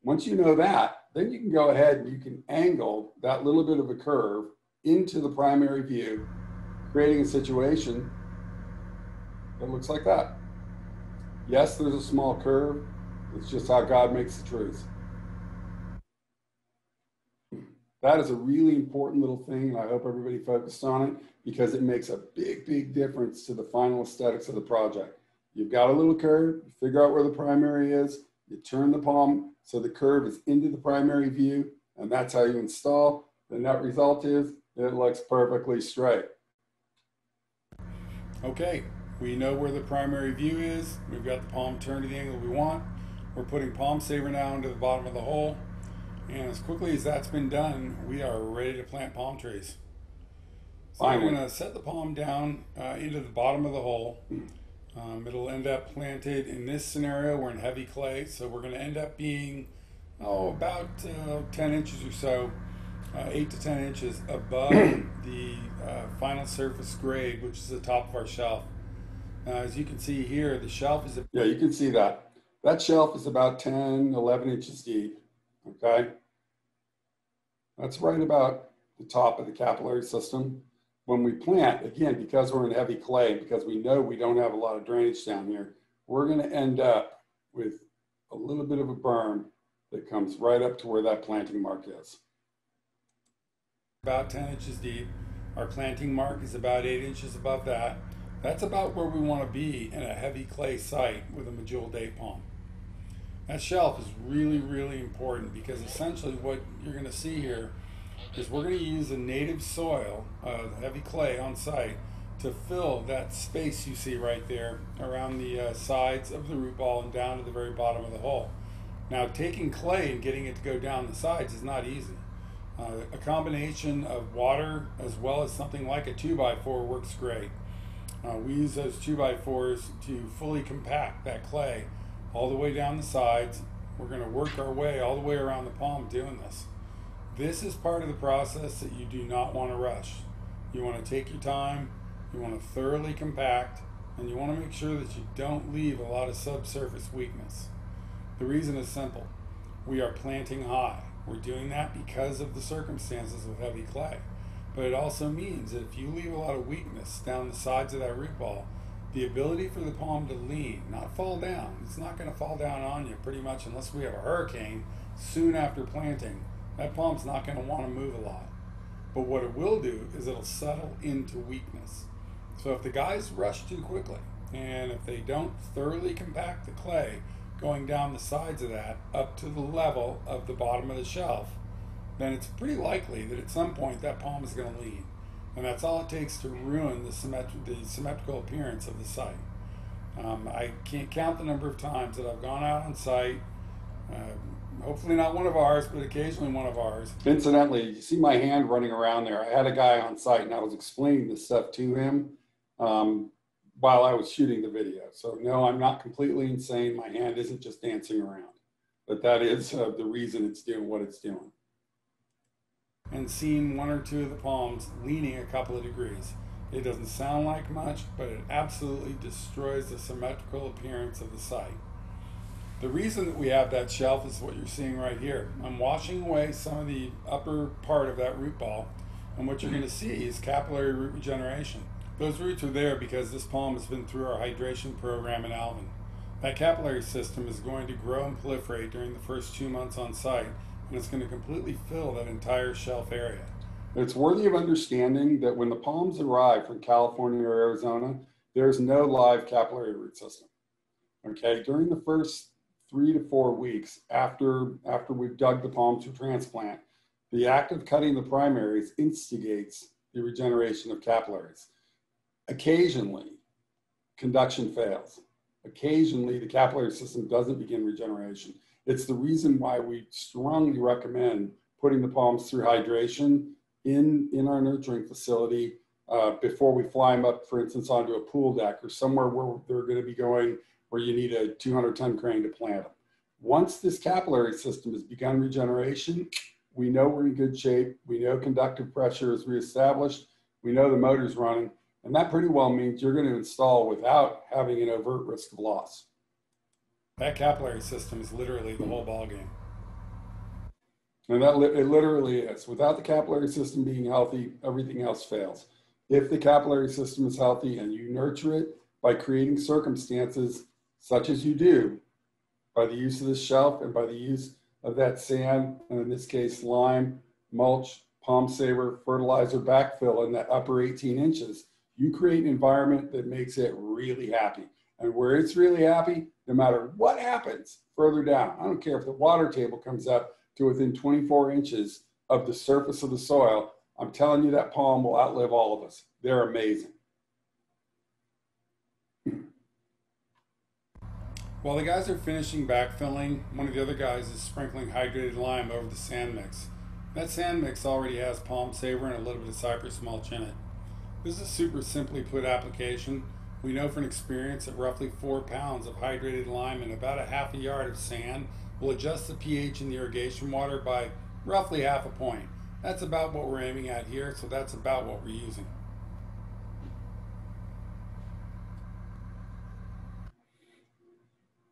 [SPEAKER 2] Once you know that, then you can go ahead and you can angle that little bit of a curve into the primary view, creating a situation that looks like that. Yes, there's a small curve. It's just how God makes the trees. That is a really important little thing, and I hope everybody focused on it because it makes a big, big difference to the final aesthetics of the project. You've got a little curve, you figure out where the primary is, you turn the palm so the curve is into the primary view, and that's how you install. The net result is it looks perfectly straight.
[SPEAKER 4] Okay, we know where the primary view is. We've got the palm turned to the angle we want. We're putting Palm Saver now into the bottom of the hole. And as quickly as that's been done, we are ready to plant palm trees. So we're going to set the palm down into the bottom of the hole. It'll end up planted in this scenario. We're in heavy clay, so we're going to end up being about 10 inches or so, 8 to 10 inches above the final surface grade, which is the top of our shelf. As you can see here, the shelf is...
[SPEAKER 2] Yeah, you can see that. That shelf is about 10, 11 inches deep. Okay, that's right about the top of the capillary system. When we plant, again, because we're in heavy clay, because we know we don't have a lot of drainage down here, we're going to end up with a little bit of a berm that comes right up to where that planting mark is.
[SPEAKER 4] About 10 inches deep. Our planting mark is about 8 inches above that. That's about where we want to be in a heavy clay site with a medjool date palm. That shelf is really, really important because essentially what you're going to see here is we're going to use a native soil, heavy clay on site, to fill that space you see right there around the sides of the root ball and down to the very bottom of the hole. Now, taking clay and getting it to go down the sides is not easy. A combination of water as well as something like a 2x4 works great. We use those 2x4s to fully compact that clay all the way down the sides. We're going to work our way all the way around the palm doing this. This is part of the process that you do not want to rush. You want to take your time, you want to thoroughly compact, and you want to make sure that you don't leave a lot of subsurface weakness. The reason is simple. We are planting high. We're doing that because of the circumstances of heavy clay. But it also means that if you leave a lot of weakness down the sides of that root ball, the ability for the palm to lean, not fall down. It's not going to fall down on you pretty much unless we have a hurricane soon after planting. That palm's not going to want to move a lot. But what it will do is it'll settle into weakness. So if the guys rush too quickly, and if they don't thoroughly compact the clay going down the sides of that up to the level of the bottom of the shelf, then it's pretty likely that at some point that palm is going to lean. And that's all it takes to ruin the symmetrical appearance of the site. I can't count the number of times that I've gone out on site, hopefully not one of ours, but occasionally one of ours.
[SPEAKER 2] Incidentally, you see my hand running around there. I had a guy on site and I was explaining this stuff to him while I was shooting the video. So no, I'm not completely insane. My hand isn't just dancing around, but that is the reason it's doing what it's doing.
[SPEAKER 4] and seen one or two of the palms leaning a couple of degrees. It doesn't sound like much, but it absolutely destroys the symmetrical appearance of the site. The reason that we have that shelf is what you're seeing right here. I'm washing away some of the upper part of that root ball, and what you're going to see is capillary root regeneration. Those roots are there because this palm has been through our hydration program in Alvin. That capillary system is going to grow and proliferate during the first 2 months on site, and it's going to completely fill that entire shelf area.
[SPEAKER 2] It's worthy of understanding that when the palms arrive from California or Arizona, there's no live capillary root system. Okay, during the first 3 to 4 weeks after we've dug the palms for transplant, the act of cutting the primaries instigates the regeneration of capillaries. Occasionally, conduction fails. Occasionally, the capillary system doesn't begin regeneration. It's the reason why we strongly recommend putting the palms through hydration in our nurturing facility before we fly them up, for instance, onto a pool deck or somewhere where they're going to be going where you need a 200-ton crane to plant them. Once this capillary system has begun regeneration, we know we're in good shape. We know conductive pressure is reestablished. We know the motor's running. And that pretty well means you're going to install without having an overt risk of loss.
[SPEAKER 4] That capillary system is literally the whole ballgame.
[SPEAKER 2] And it literally is. Without the capillary system being healthy, everything else fails. If the capillary system is healthy and you nurture it by creating circumstances such as you do, by the use of this shelf and by the use of that sand, and in this case, lime, mulch, palm saver, fertilizer, backfill in that upper 18 inches, you create an environment that makes it really happy. And where it's really happy, no matter what happens further down, I don't care if the water table comes up to within 24 inches of the surface of the soil, I'm telling you that palm will outlive all of us. They're amazing.
[SPEAKER 4] While the guys are finishing backfilling, one of the other guys is sprinkling hydrated lime over the sand mix. That sand mix already has palm saver and a little bit of cypress mulch in it. This is a super simply put application. We know from experience that roughly 4 pounds of hydrated lime and about a half a yard of sand will adjust the pH in the irrigation water by roughly half a point. That's about what we're aiming at here, so that's about what we're using.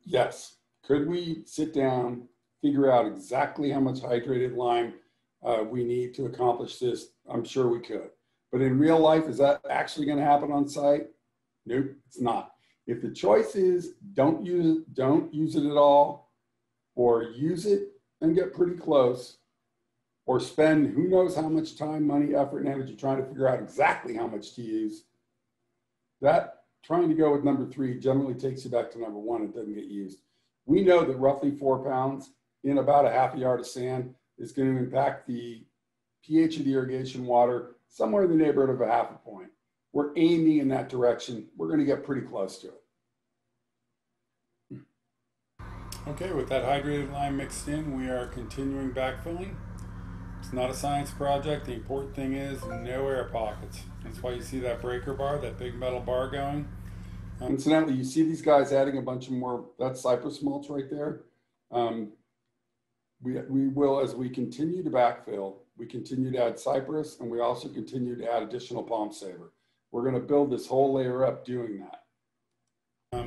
[SPEAKER 2] Yes. Could we sit down, figure out exactly how much hydrated lime we need to accomplish this? I'm sure we could. But in real life, is that actually going to happen on site? Nope, it's not. If the choice is don't use it at all, or use it and get pretty close, or spend who knows how much time, money, effort, and energy trying to figure out exactly how much to use, that trying to go with number 3 generally takes you back to number 1. It doesn't get used. We know that roughly 4 pounds in about a half a yard of sand is going to impact the pH of the irrigation water somewhere in the neighborhood of a half a point. We're aiming in that direction. We're going to get pretty close to it.
[SPEAKER 4] Okay, with that hydrated lime mixed in, we are continuing backfilling. It's not a science project. The important thing is no air pockets. That's why you see that breaker bar, that big metal bar going.
[SPEAKER 2] Incidentally, you see these guys adding a bunch of more, that's cypress mulch right there. We will, as we continue to backfill, we continue to add cypress, and we also continue to add additional palm saver. We're going to build this whole layer up doing that.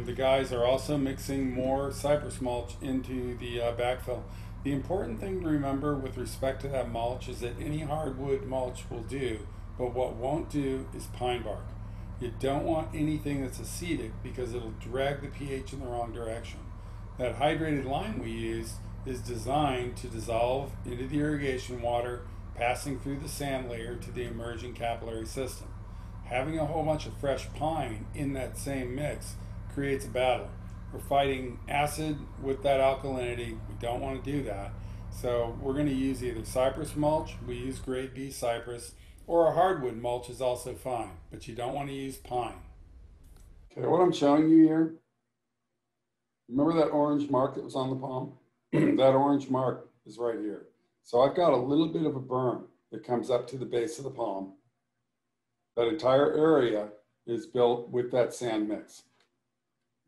[SPEAKER 4] The guys are also mixing more cypress mulch into the backfill. The important thing to remember with respect to that mulch is that any hardwood mulch will do, but what won't do is pine bark. You don't want anything that's acidic because it'll drag the pH in the wrong direction. That hydrated lime we use is designed to dissolve into the irrigation water, passing through the sand layer to the emerging capillary system. Having a whole bunch of fresh pine in that same mix creates a battle. We're fighting acid with that alkalinity. We don't want to do that. So we're going to use either cypress mulch, we use grade B cypress, or a hardwood mulch is also fine, but you don't want to use pine.
[SPEAKER 2] Okay, what I'm showing you here, remember that orange mark that was on the palm? That orange mark is right here. So I've got a little bit of a berm that comes up to the base of the palm. That entire area is built with that sand mix.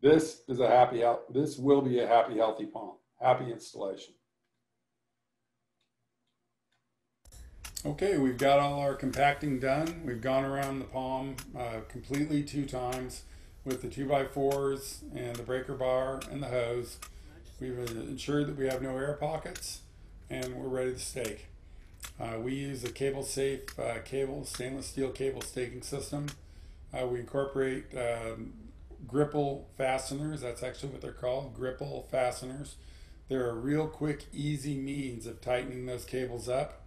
[SPEAKER 2] This is this will be a happy, healthy palm, happy installation.
[SPEAKER 4] Okay, we've got all our compacting done. We've gone around the palm completely 2 times with the 2x4s and the breaker bar and the hose. We've ensured that we have no air pockets, and we're ready to stake. We use a cable safe stainless steel cable staking system. We incorporate gripple fasteners. That's actually what they're called, gripple fasteners. They're a real quick, easy means of tightening those cables up.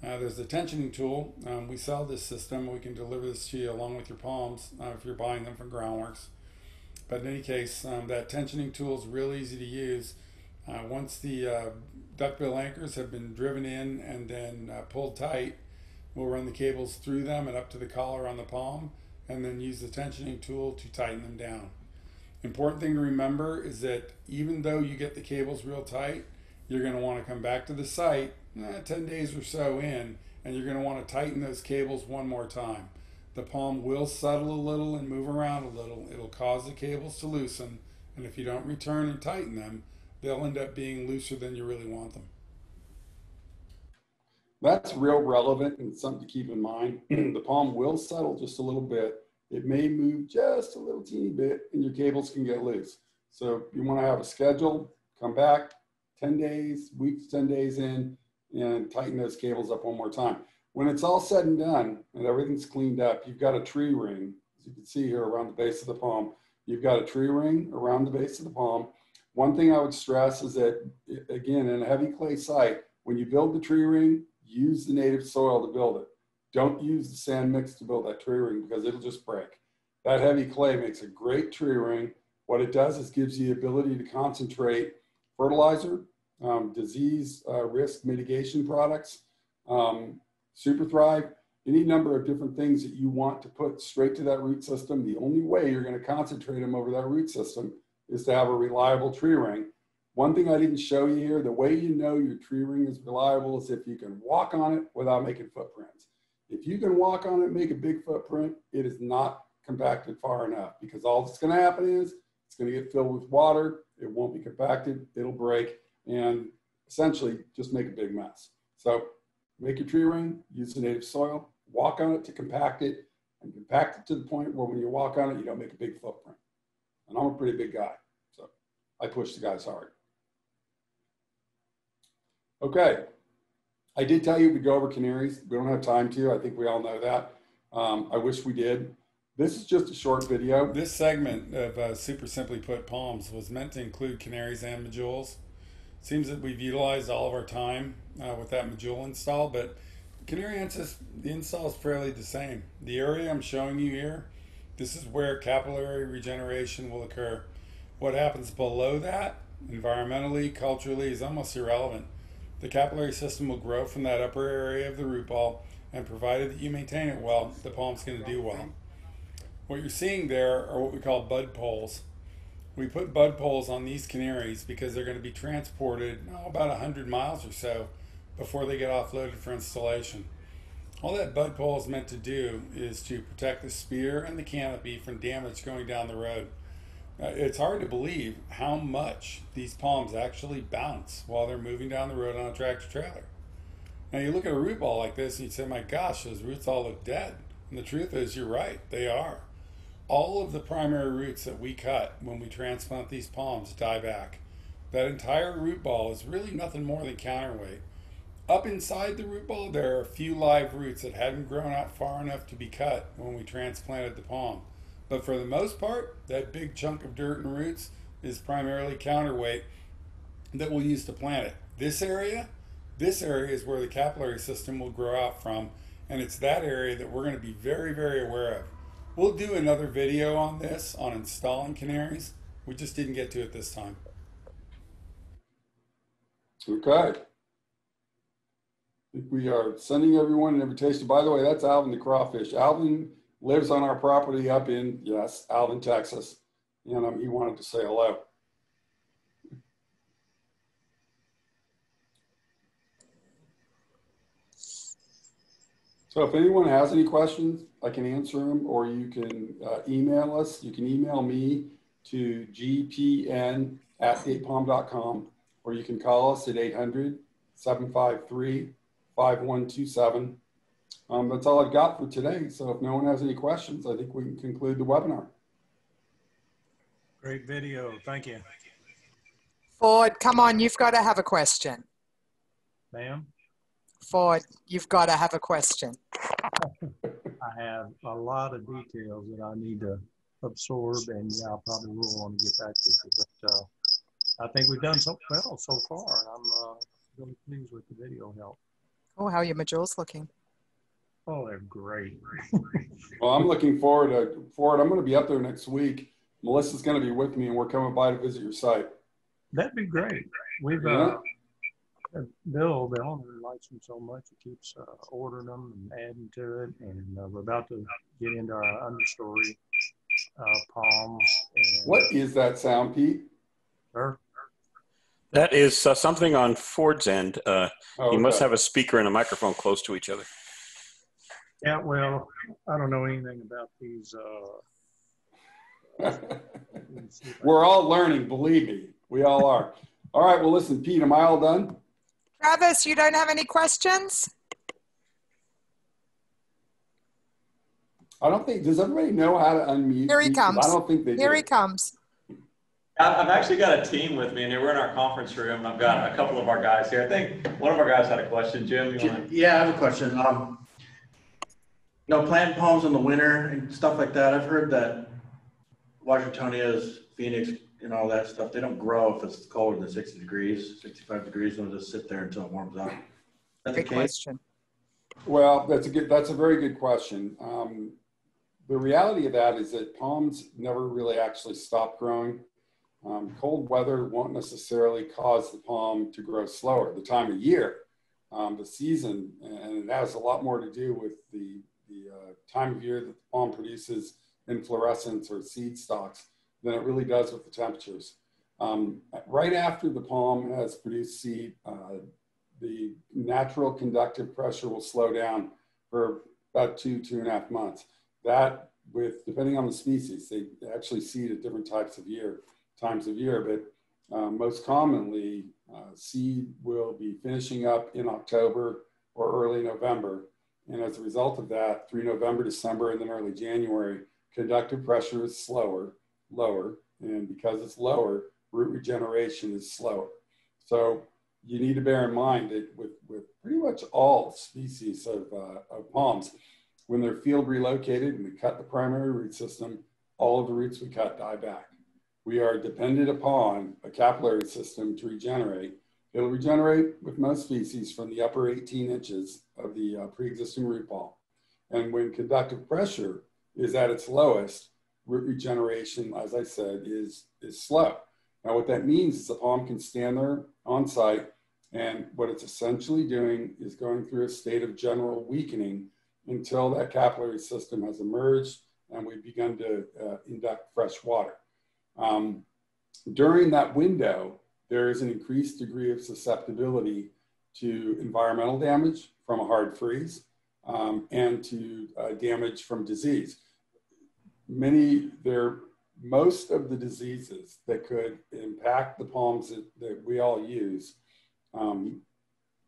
[SPEAKER 4] There's the tensioning tool. We sell this system. We can deliver this to you along with your palms if you're buying them from Groundworks. But in any case, that tensioning tool is real easy to use. Once the duckbill anchors have been driven in and then pulled tight, we'll run the cables through them and up to the collar on the palm, and then use the tensioning tool to tighten them down. Important thing to remember is that even though you get the cables real tight, you're going to want to come back to the site 10 days or so in, and you're going to want to tighten those cables one more time. The palm will settle a little and move around a little. It'll cause the cables to loosen, and if you don't return and tighten them, they'll end up being looser than you really want them.
[SPEAKER 2] That's real relevant and something to keep in mind. The palm will settle just a little bit. It may move just a little teeny bit, and your cables can get loose. So you want to have a schedule, come back 10 days, weeks, 10 days in, and tighten those cables up one more time. When it's all said and done and everything's cleaned up, you've got a tree ring, as you can see here around the base of the palm. You've got a tree ring around the base of the palm. One thing I would stress is that, again, in a heavy clay site, when you build the tree ring, use the native soil to build it. Don't use the sand mix to build that tree ring because it'll just break. That heavy clay makes a great tree ring. What it does is gives you the ability to concentrate fertilizer, disease risk mitigation products, Super Thrive, any number of different things that you want to put straight to that root system. The only way you're going to concentrate them over that root system is to have a reliable tree ring. One thing I didn't show you here, the way you know your tree ring is reliable is if you can walk on it without making footprints. If you can walk on it and make a big footprint, it is not compacted far enough, because all that's going to happen is it's going to get filled with water. It won't be compacted. It'll break and essentially just make a big mess. So make your tree ring, use the native soil, walk on it to compact it, and compact it to the point where when you walk on it, you don't make a big footprint. And I'm a pretty big guy, so I push the guys hard. Okay, I did tell you to go over canaries. We don't have time to. I think we all know that. I wish we did. This is just a short video.
[SPEAKER 4] This segment of Super Simply Put Palms was meant to include canaries and medulas. Seems that we've utilized all of our time with that medula install, but Canariensis, the install is fairly the same. The area I'm showing you here, this is where capillary regeneration will occur. What happens below that, environmentally, culturally, is almost irrelevant. The capillary system will grow from that upper area of the root ball, and provided that you maintain it well, the palm's going to do well. What you're seeing there are what we call bud poles. We put bud poles on these canaries because they're going to be transported about 100 miles or so before they get offloaded for installation. All that bud pole is meant to do is to protect the spear and the canopy from damage going down the road. It's hard to believe how much these palms actually bounce while they're moving down the road on a tractor trailer. Now you look at a root ball like this and you say, my gosh, those roots all look dead. And the truth is, you're right, they are. All of the primary roots that we cut when we transplant these palms die back. That entire root ball is really nothing more than counterweight. Up inside the root ball, there are a few live roots that hadn't grown out far enough to be cut when we transplanted the palm. But for the most part, that big chunk of dirt and roots is primarily counterweight that we'll use to plant it. This area is where the capillary system will grow out from, and it's that area that we're going to be very, very aware of. We'll do another video on this, on installing canaries. We just didn't get to it this time.
[SPEAKER 2] Okay. I think we are sending everyone an invitation. By the way, that's Alvin the crawfish. Alvin lives on our property up in, yes, Alvin, Texas. And he wanted to say hello. So if anyone has any questions, I can answer them, or you can email us. You can email me to gpn@datepalm.com, or you can call us at 800-753-4649. 5127. That's all I've got for today. So if no one has any questions, I think we can conclude the webinar.
[SPEAKER 6] Great video. Thank you.
[SPEAKER 7] Ford, come on, you've got to have a question.
[SPEAKER 6] Ma'am,
[SPEAKER 7] Ford, you've got to have a question.
[SPEAKER 6] I have a lot of details that I need to absorb, and yeah, I probably will want to get back to you, but I think we've done so well so far, and I'm really pleased with the video help.
[SPEAKER 7] Oh, how are your modules looking?
[SPEAKER 6] Oh, they're great.
[SPEAKER 2] Well, I'm looking forward to Ford. I'm going to be up there next week. Melissa's going to be with me, and we're coming by to visit your site.
[SPEAKER 6] That'd be great. We've Bill, the owner, likes them so much he keeps ordering them and adding to it, and we're about to get into our understory palms. And,
[SPEAKER 2] what is that sound, Pete?
[SPEAKER 6] sir?
[SPEAKER 1] That is something on Ford's end. He must
[SPEAKER 2] Okay.
[SPEAKER 1] have a speaker and a microphone close to each other.
[SPEAKER 6] Yeah, well, I don't know anything about these.
[SPEAKER 2] We're all learning, believe me. We all are. All right, well, listen, Pete, am I all done?
[SPEAKER 7] Travis, you don't have any questions?
[SPEAKER 2] I don't think, does everybody know how to unmute?
[SPEAKER 7] Here he
[SPEAKER 2] Pete?
[SPEAKER 7] comes.
[SPEAKER 2] I don't think they
[SPEAKER 7] Here
[SPEAKER 2] do.
[SPEAKER 7] he comes.
[SPEAKER 8] I've actually got a team with me, and we're in our conference room, and I've got a couple of our guys here. I think one of our guys had a question. Jim, you want to?
[SPEAKER 9] Yeah, I have a question. Planting palms in the winter and stuff like that. I've heard that Washingtonias, Phoenix, and all that stuff, they don't grow if it's colder than 60 degrees, 65 degrees. They'll just sit there until it warms up. That's the
[SPEAKER 7] Good
[SPEAKER 9] case?
[SPEAKER 7] question.
[SPEAKER 2] Well, that's a very good question. The reality of that is that palms never really actually stop growing. Cold weather won't necessarily cause the palm to grow slower. The time of year, the season, and it has a lot more to do with the time of year that the palm produces inflorescence or seed stalks than it really does with the temperatures. Right after the palm has produced seed, the natural conductive pressure will slow down for about 2.5 months. That, depending on the species, they actually seed at different times of year, but most commonly, seed will be finishing up in October or early November. And as a result of that, through November, December, and then early January, conductive pressure is lower, and because it's lower, root regeneration is slower. So you need to bear in mind that with pretty much all species of palms, when they're field relocated and we cut the primary root system, all of the roots we cut die back. We are dependent upon a capillary system to regenerate. It'll regenerate with most species from the upper 18 inches of the pre-existing root ball. And when conductive pressure is at its lowest, root regeneration, as I said, is slow. Now, what that means is the palm can stand there on site, and what it's essentially doing is going through a state of general weakening until that capillary system has emerged and we've begun to induct fresh water. During that window, there is an increased degree of susceptibility to environmental damage from a hard freeze and to damage from disease. Most of the diseases that could impact the palms that we all use,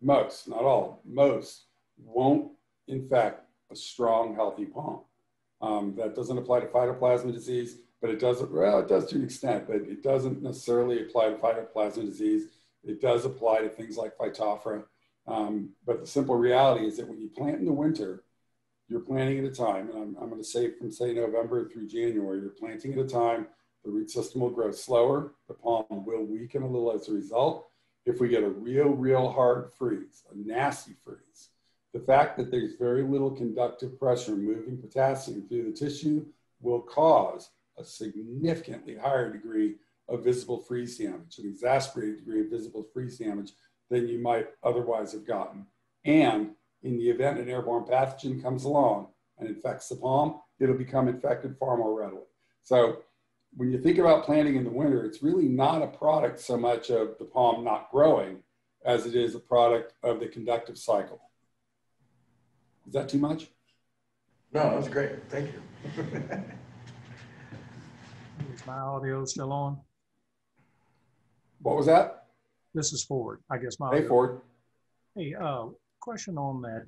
[SPEAKER 2] most, not all, most won't infect a strong, healthy palm. That doesn't apply to phytoplasma disease, but it does, well, it does to an extent, but it doesn't necessarily apply to phytoplasma disease. It does apply to things like Phytophthora. But the simple reality is that when you plant in the winter, you're planting at a time, and I'm going to say from say November through January, you're planting at a time, the root system will grow slower, the palm will weaken a little as a result. If we get a real hard freeze, a nasty freeze, the fact that there's very little conductive pressure moving potassium through the tissue will cause a significantly higher degree of visible freeze damage, an exacerbated degree of visible freeze damage than you might otherwise have gotten. And in the event an airborne pathogen comes along and infects the palm, it'll become infected far more readily. So when you think about planting in the winter, it's really not a product so much of the palm not growing as it is a product of the conductive cycle. Is that too much?
[SPEAKER 9] No, that's great. Thank you.
[SPEAKER 6] Is my audio still on?
[SPEAKER 2] What was that?
[SPEAKER 6] This is Ford. I guess my
[SPEAKER 2] Hey,
[SPEAKER 6] audio.
[SPEAKER 2] Ford.
[SPEAKER 6] Hey, question on that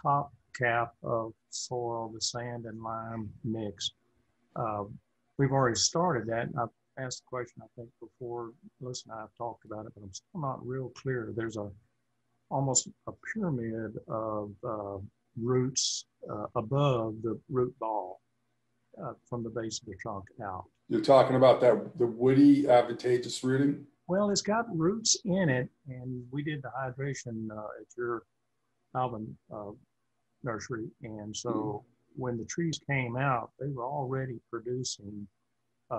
[SPEAKER 6] top cap of soil, the sand and lime mix. We've already started that. And I've asked the question, I think, before Melissa and I have talked about it, but I'm still not real clear. There's almost a pyramid of roots above the root ball from the base of the trunk out.
[SPEAKER 2] You're talking about the woody advantageous rooting?
[SPEAKER 6] Well, it's got roots in it, and we did the hydration at your Alvin nursery, and so when the trees came out, they were already producing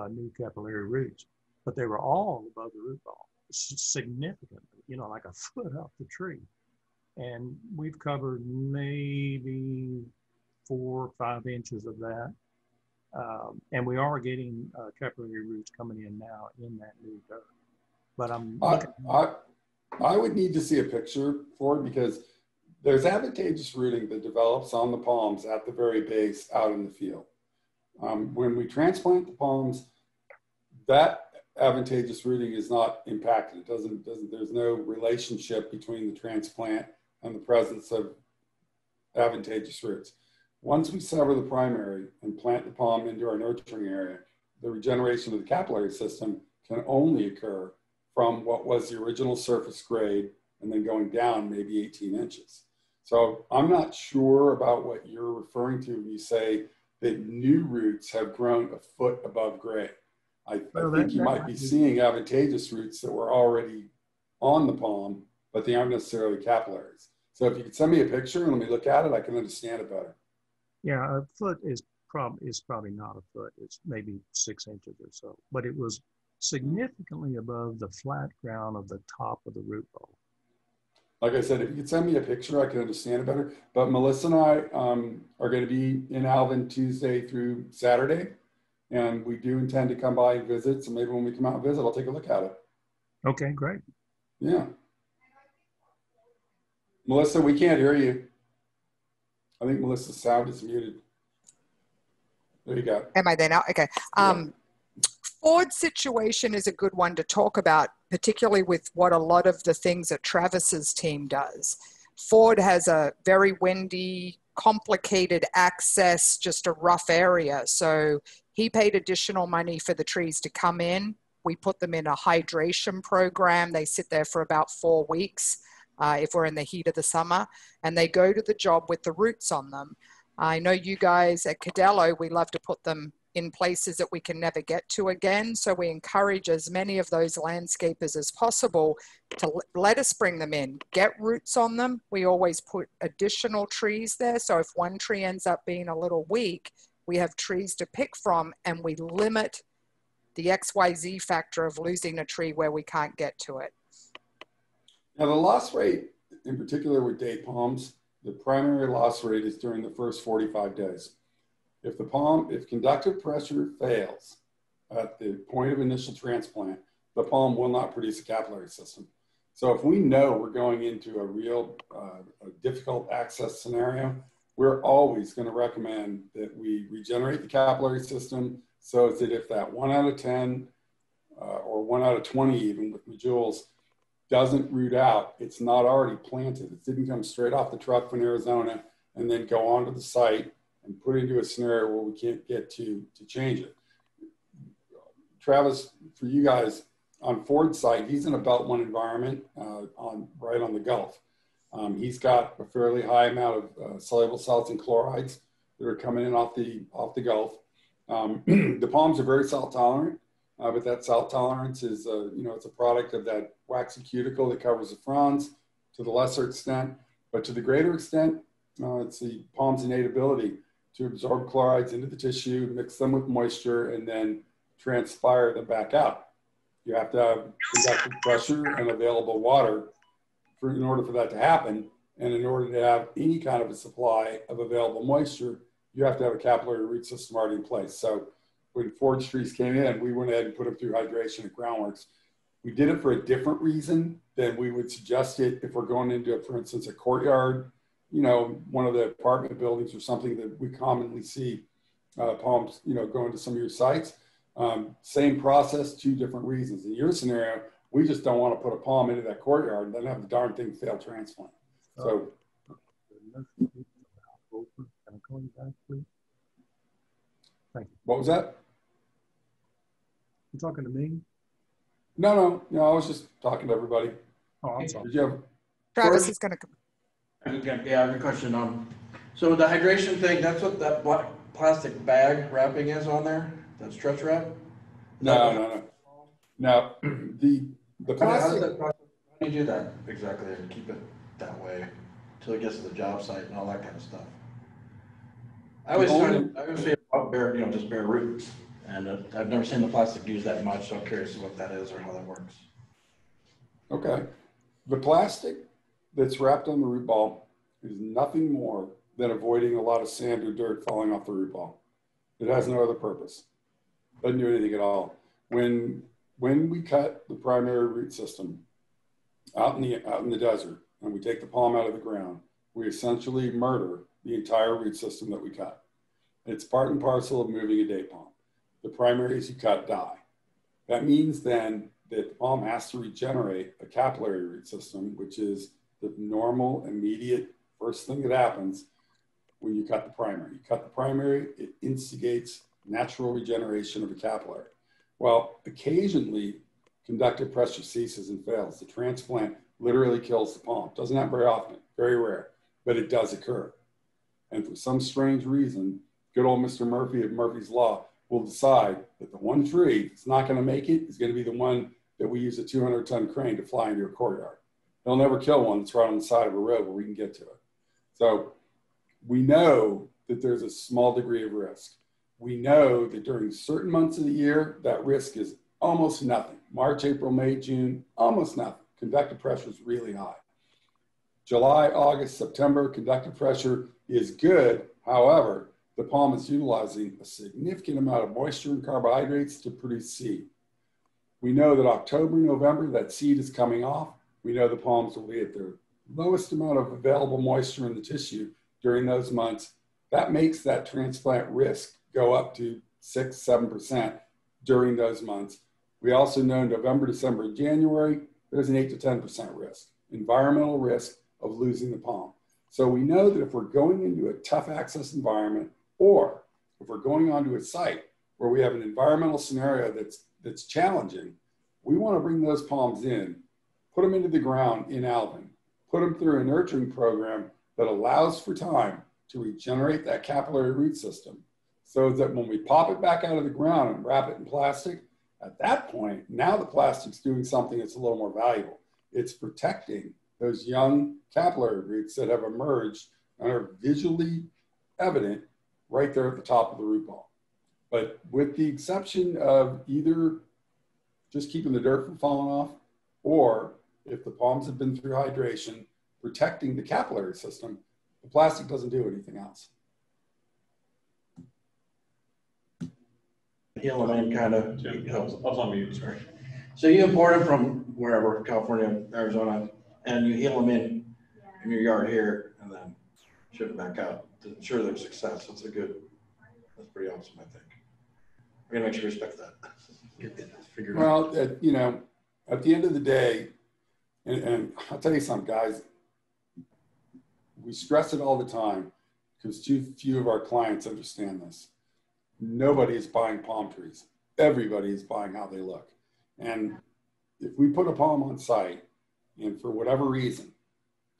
[SPEAKER 6] new capillary roots, but they were all above the root ball, significantly, you know, like a foot up the tree. And we've covered maybe 4 or 5 inches of that. And we are getting capillary roots coming in now in that new dirt. But
[SPEAKER 2] I would need to see a picture for it, because there's advantageous rooting that develops on the palms at the very base out in the field. When we transplant the palms, that advantageous rooting is not impacted. There's no relationship between the transplant and the presence of advantageous roots. Once we sever the primary and plant the palm into our nurturing area, the regeneration of the capillary system can only occur from what was the original surface grade and then going down maybe 18 inches. So I'm not sure about what you're referring to when you say that new roots have grown a foot above grade. I think you might be seeing advantageous roots that were already on the palm, but they aren't necessarily capillaries. So if you could send me a picture and let me look at it, I can understand it better.
[SPEAKER 6] Yeah, a foot is probably not a foot. It's maybe 6 inches or so, but it was significantly above the flat ground of the top of the root ball.
[SPEAKER 2] Like I said, if you could send me a picture, I can understand it better. But Melissa and I are going to be in Alvin Tuesday through Saturday, and we do intend to come by and visit. So maybe when we come out and visit, I'll take a look at it.
[SPEAKER 6] Okay, great.
[SPEAKER 2] Yeah. Melissa, we can't hear you. I think Melissa's sound is muted. There you go.
[SPEAKER 7] Am I there now? Okay. Ford's situation is a good one to talk about, particularly with what a lot of the things that Travis's team does. Ford has a very windy, complicated access, just a rough area. So he paid additional money for the trees to come in. We put them in a hydration program. They sit there for about 4 weeks if we're in the heat of the summer, and they go to the job with the roots on them. I know you guys at Cadello, we love to put them in places that we can never get to again. So we encourage as many of those landscapers as possible to let us bring them in, get roots on them. We always put additional trees there. So if one tree ends up being a little weak, we have trees to pick from, and we limit the XYZ factor of losing a tree where we can't get to it.
[SPEAKER 2] Now the loss rate, in particular with date palms, the primary loss rate is during the first 45 days. If conductive pressure fails at the point of initial transplant, the palm will not produce a capillary system. So if we know we're going into a real difficult access scenario, we're always going to recommend that we regenerate the capillary system, so that if that 1 out of 10 or 1 out of 20 even with Medules doesn't root out, it's not already planted. It didn't come straight off the truck from Arizona and then go onto the site and put into a scenario where we can't get to change it. Travis, for you guys, on Ford's site, he's in a Belt 1 environment right on the Gulf. He's got a fairly high amount of soluble salts and chlorides that are coming in off the Gulf. The palms are very salt tolerant, but that salt tolerance is, it's a product of that waxy cuticle that covers the fronds to the lesser extent, but to the greater extent, it's the palm's innate ability to absorb chlorides into the tissue, mix them with moisture, and then transpire them back out. You have to have conductive pressure and available water in order for that to happen. And in order to have any kind of a supply of available moisture, you have to have a capillary root system already in place. So when Ford's trees came in, we went ahead and put them through hydration at Groundworks. We did it for a different reason than we would suggest it if we're going into, for instance, a courtyard, one of the apartment buildings or something that we commonly see palms, going to some of your sites. Same process, 2 different reasons. In your scenario, we just don't want to put a palm into that courtyard and then have the darn thing fail transplant. So
[SPEAKER 6] Can I call you back, please? Thank you.
[SPEAKER 2] What was that?
[SPEAKER 6] You talking to me?
[SPEAKER 2] No, I was just talking to everybody.
[SPEAKER 6] Oh, I'm sorry.
[SPEAKER 2] Did you have?
[SPEAKER 7] Travis is going to come.
[SPEAKER 9] Yeah, I have a question. So the hydration thing, that's what that black plastic bag wrapping is on there? That stretch wrap?
[SPEAKER 2] No. The plastic.
[SPEAKER 9] How do you do that exactly and keep it that way until it gets to the job site and all that kind of stuff? I always see bare, just bare roots, and I've never seen the plastic used that much, so I'm curious what that is or how that works.
[SPEAKER 2] Okay. The plastic that's wrapped on the root ball is nothing more than avoiding a lot of sand or dirt falling off the root ball. It has no other purpose. Doesn't do anything at all. When we cut the primary root system out in the desert and we take the palm out of the ground, we essentially murder the entire root system that we cut. It's part and parcel of moving a date palm. The primaries you cut die. That means then that the palm has to regenerate a capillary root system, which is the normal, immediate first thing that happens when you cut the primary. You cut the primary, it instigates natural regeneration of a capillary. Well, occasionally, conductive pressure ceases and fails. The transplant literally kills the palm. Doesn't happen very often, very rare, but it does occur. And for some strange reason, good old Mr. Murphy of Murphy's Law will decide that the one tree that's not going to make it is going to be the one that we use a 200-ton crane to fly into a courtyard. He'll never kill one that's right on the side of a road where we can get to it. So we know that there's a small degree of risk. We know that during certain months of the year, that risk is almost nothing. March, April, May, June, almost nothing. Conductive pressure is really high. July, August, September, conductive pressure is good. However, the palm is utilizing a significant amount of moisture and carbohydrates to produce seed. We know that October, November, that seed is coming off. We know the palms will be at their lowest amount of available moisture in the tissue during those months. That makes that transplant risk go up to 6-7% during those months. We also know November, December, and January, there's an 8 to 10% risk, environmental risk of losing the palm. So we know that if we're going into a tough access environment, or if we're going onto a site where we have an environmental scenario that's challenging, we want to bring those palms in, put them into the ground in Alvin, put them through a nurturing program that allows for time to regenerate that capillary root system, so that when we pop it back out of the ground and wrap it in plastic, at that point, now the plastic's doing something that's a little more valuable. It's protecting those young capillary roots that have emerged and are visually evident right there at the top of the root ball. But with the exception of either just keeping the dirt from falling off, or if the palms have been through hydration, protecting the capillary system, the plastic doesn't do anything else.
[SPEAKER 9] Helaman kind of helps.
[SPEAKER 8] I was on mute, sorry.
[SPEAKER 9] So you import them from wherever, California, Arizona, and you heal them in your yard here, and then ship it back out to ensure their success. That's pretty awesome, I think. We're gonna make sure we respect that. Get that figured out.
[SPEAKER 2] Well, at the end of the day, and I'll tell you something, guys, we stress it all the time because too few of our clients understand this. Nobody is buying palm trees. Everybody is buying how they look. And if we put a palm on site, and for whatever reason,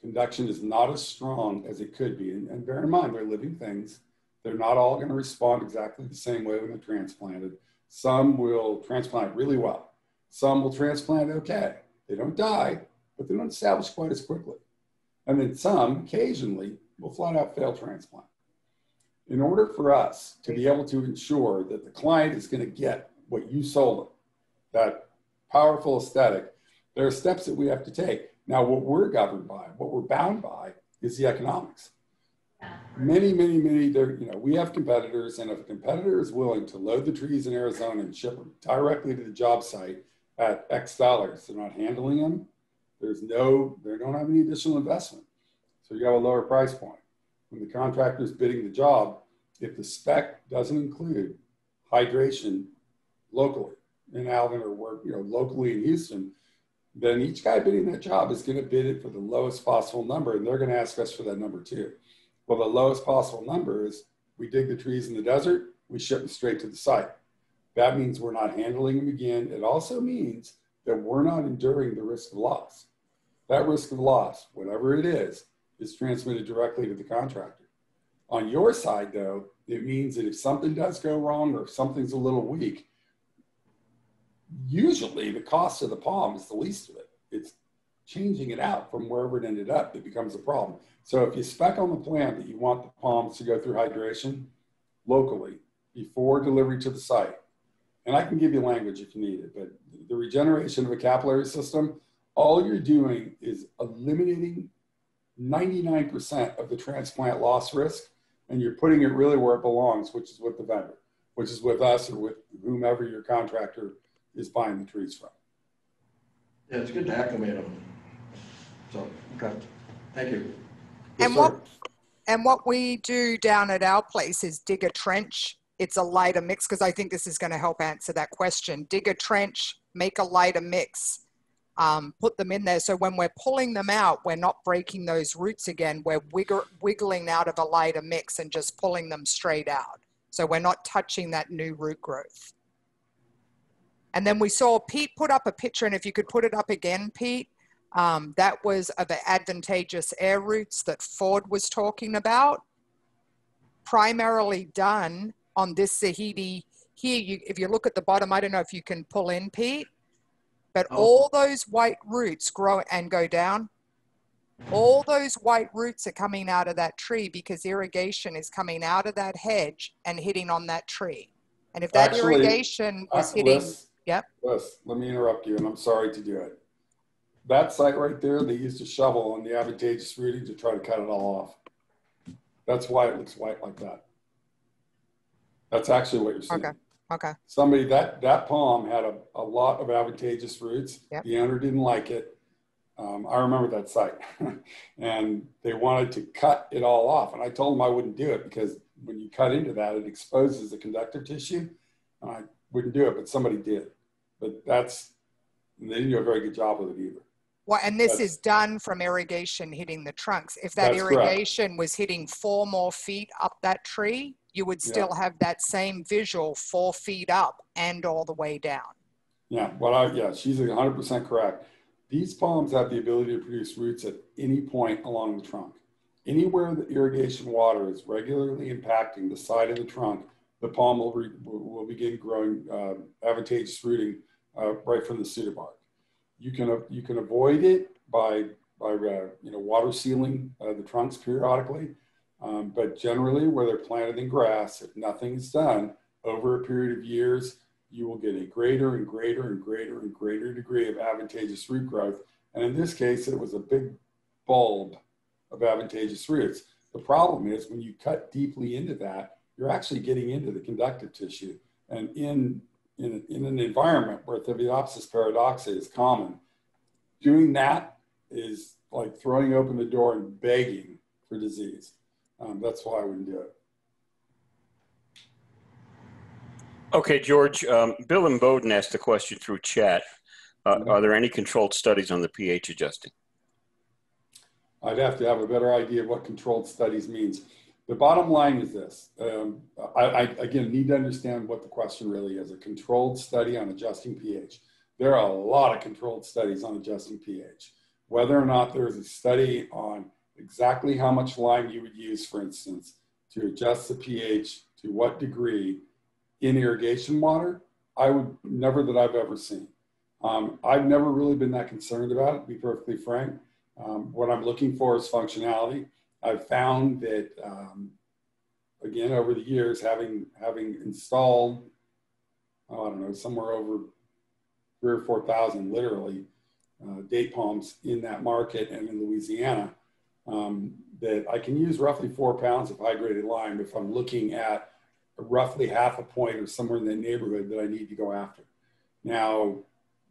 [SPEAKER 2] conduction is not as strong as it could be, and bear in mind, they're living things. They're not all going to respond exactly the same way when they're transplanted. Some will transplant really well. Some will transplant okay. They don't die, but they don't establish quite as quickly. And then some, occasionally, will flat out fail transplant. In order for us to be able to ensure that the client is going to get what you sold them, that powerful aesthetic, there are steps that we have to take. Now, what we're governed by, what we're bound by, is the economics. Many, we have competitors, and if a competitor is willing to load the trees in Arizona and ship them directly to the job site at X dollars, they're not handling them, they don't have any additional investment. So you have a lower price point. When the contractor is bidding the job, if the spec doesn't include hydration locally in Alvin or locally in Houston, then each guy bidding that job is going to bid it for the lowest possible number, and they're going to ask us for that number too. Well, the lowest possible number is we dig the trees in the desert, we ship them straight to the site. That means we're not handling them again. It also means that we're not enduring the risk of loss. That risk of loss, whatever it is transmitted directly to the contractor. On your side, though, it means that if something does go wrong or if something's a little weak, usually the cost of the palm is the least of it. It's changing it out from wherever it ended up that becomes a problem. So if you spec on the plan that you want the palms to go through hydration locally before delivery to the site, and I can give you language if you need it, but the regeneration of a capillary system, all you're doing is eliminating 99% of the transplant loss risk, and you're putting it really where it belongs, which is with the vendor, which is with us or with whomever your contractor is buying the trees from.
[SPEAKER 9] Yeah, it's good to acclimate them. So, okay, thank you.
[SPEAKER 2] Yes,
[SPEAKER 7] and what we do down at our place is dig a trench. It's a lighter mix, because I think this is going to help answer that question. Dig a trench, make a lighter mix, put them in there. So when we're pulling them out, we're not breaking those roots again. We're wiggling out of a lighter mix and just pulling them straight out. So we're not touching that new root growth. And then we saw Pete put up a picture, and if you could put it up again, Pete, that was of the advantageous air roots that Ford was talking about, primarily done on this Zahidi here. If you look at the bottom, I don't know if you can pull in, Pete, but all those white roots grow and go down. All those white roots are coming out of that tree because irrigation is coming out of that hedge and hitting on that tree. And if that irrigation was hitting, yep.
[SPEAKER 2] Liz, let me interrupt you, and I'm sorry to do it. That site right there, they used a shovel on the advantageous rooting to try to cut it all off. That's why it looks white like that. That's actually what you're seeing.
[SPEAKER 7] Okay. Okay.
[SPEAKER 2] Somebody, that palm had a lot of advantageous roots.
[SPEAKER 7] Yep.
[SPEAKER 2] The owner didn't like it. I remember that site. And they wanted to cut it all off. And I told them I wouldn't do it because when you cut into that, it exposes the conductive tissue. And I wouldn't do it, but somebody did. But they didn't do a very good job with it either.
[SPEAKER 7] Well, and this is done from irrigation hitting the trunks. If that irrigation was hitting 4 more feet up that tree, you would still have that same visual 4 feet up and all the way down. Yeah,
[SPEAKER 2] well, she's 100% correct. These palms have the ability to produce roots at any point along the trunk. Anywhere the irrigation water is regularly impacting the side of the trunk, the palm will begin growing advantageous rooting right from the pseudobark. You can avoid it by water sealing the trunks periodically, but generally where they're planted in grass, if nothing is done over a period of years, you will get a greater and greater and greater and greater degree of advantageous root growth. And in this case, it was a big bulb of advantageous roots. The problem is when you cut deeply into that, you're actually getting into the conductive tissue. And in an environment where Theridiopsis paradoxa is common, doing that is like throwing open the door and begging for disease. That's why I wouldn't do it.
[SPEAKER 1] Okay, George, Bill and Bowden asked a question through chat. Are there any controlled studies on the pH adjusting?
[SPEAKER 2] I'd have to have a better idea of what controlled studies means. The bottom line is this. I again, need to understand what the question really is. A controlled study on adjusting pH. There are a lot of controlled studies on adjusting pH. Whether or not there's a study on exactly how much lime you would use, for instance, to adjust the pH to what degree in irrigation water, never that I've ever seen. I've never really been that concerned about it, to be perfectly frank. What I'm looking for is functionality. I've found that, again, over the years, having installed, I don't know, somewhere over 3,000 or 4,000, literally, date palms in that market and in Louisiana, that I can use roughly 4 pounds of hydrated lime if I'm looking at roughly half a point or somewhere in the neighborhood that I need to go after. Now,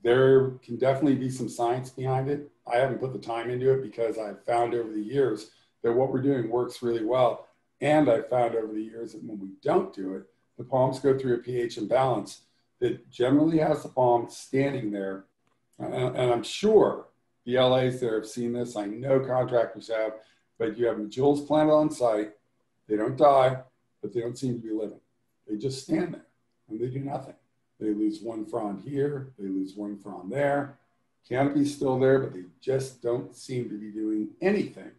[SPEAKER 2] there can definitely be some science behind it. I haven't put the time into it because I've found over the years that what we're doing works really well. And I've found over the years that when we don't do it, the palms go through a pH imbalance that generally has the palm standing there. And I'm sure the LAs there have seen this. I know contractors have. but you have Jules planted on site. They don't die, but they don't seem to be living. They just stand there and they do nothing. They lose one frond here, they lose one frond there. Canopy's still there, but they just don't seem to be doing anything.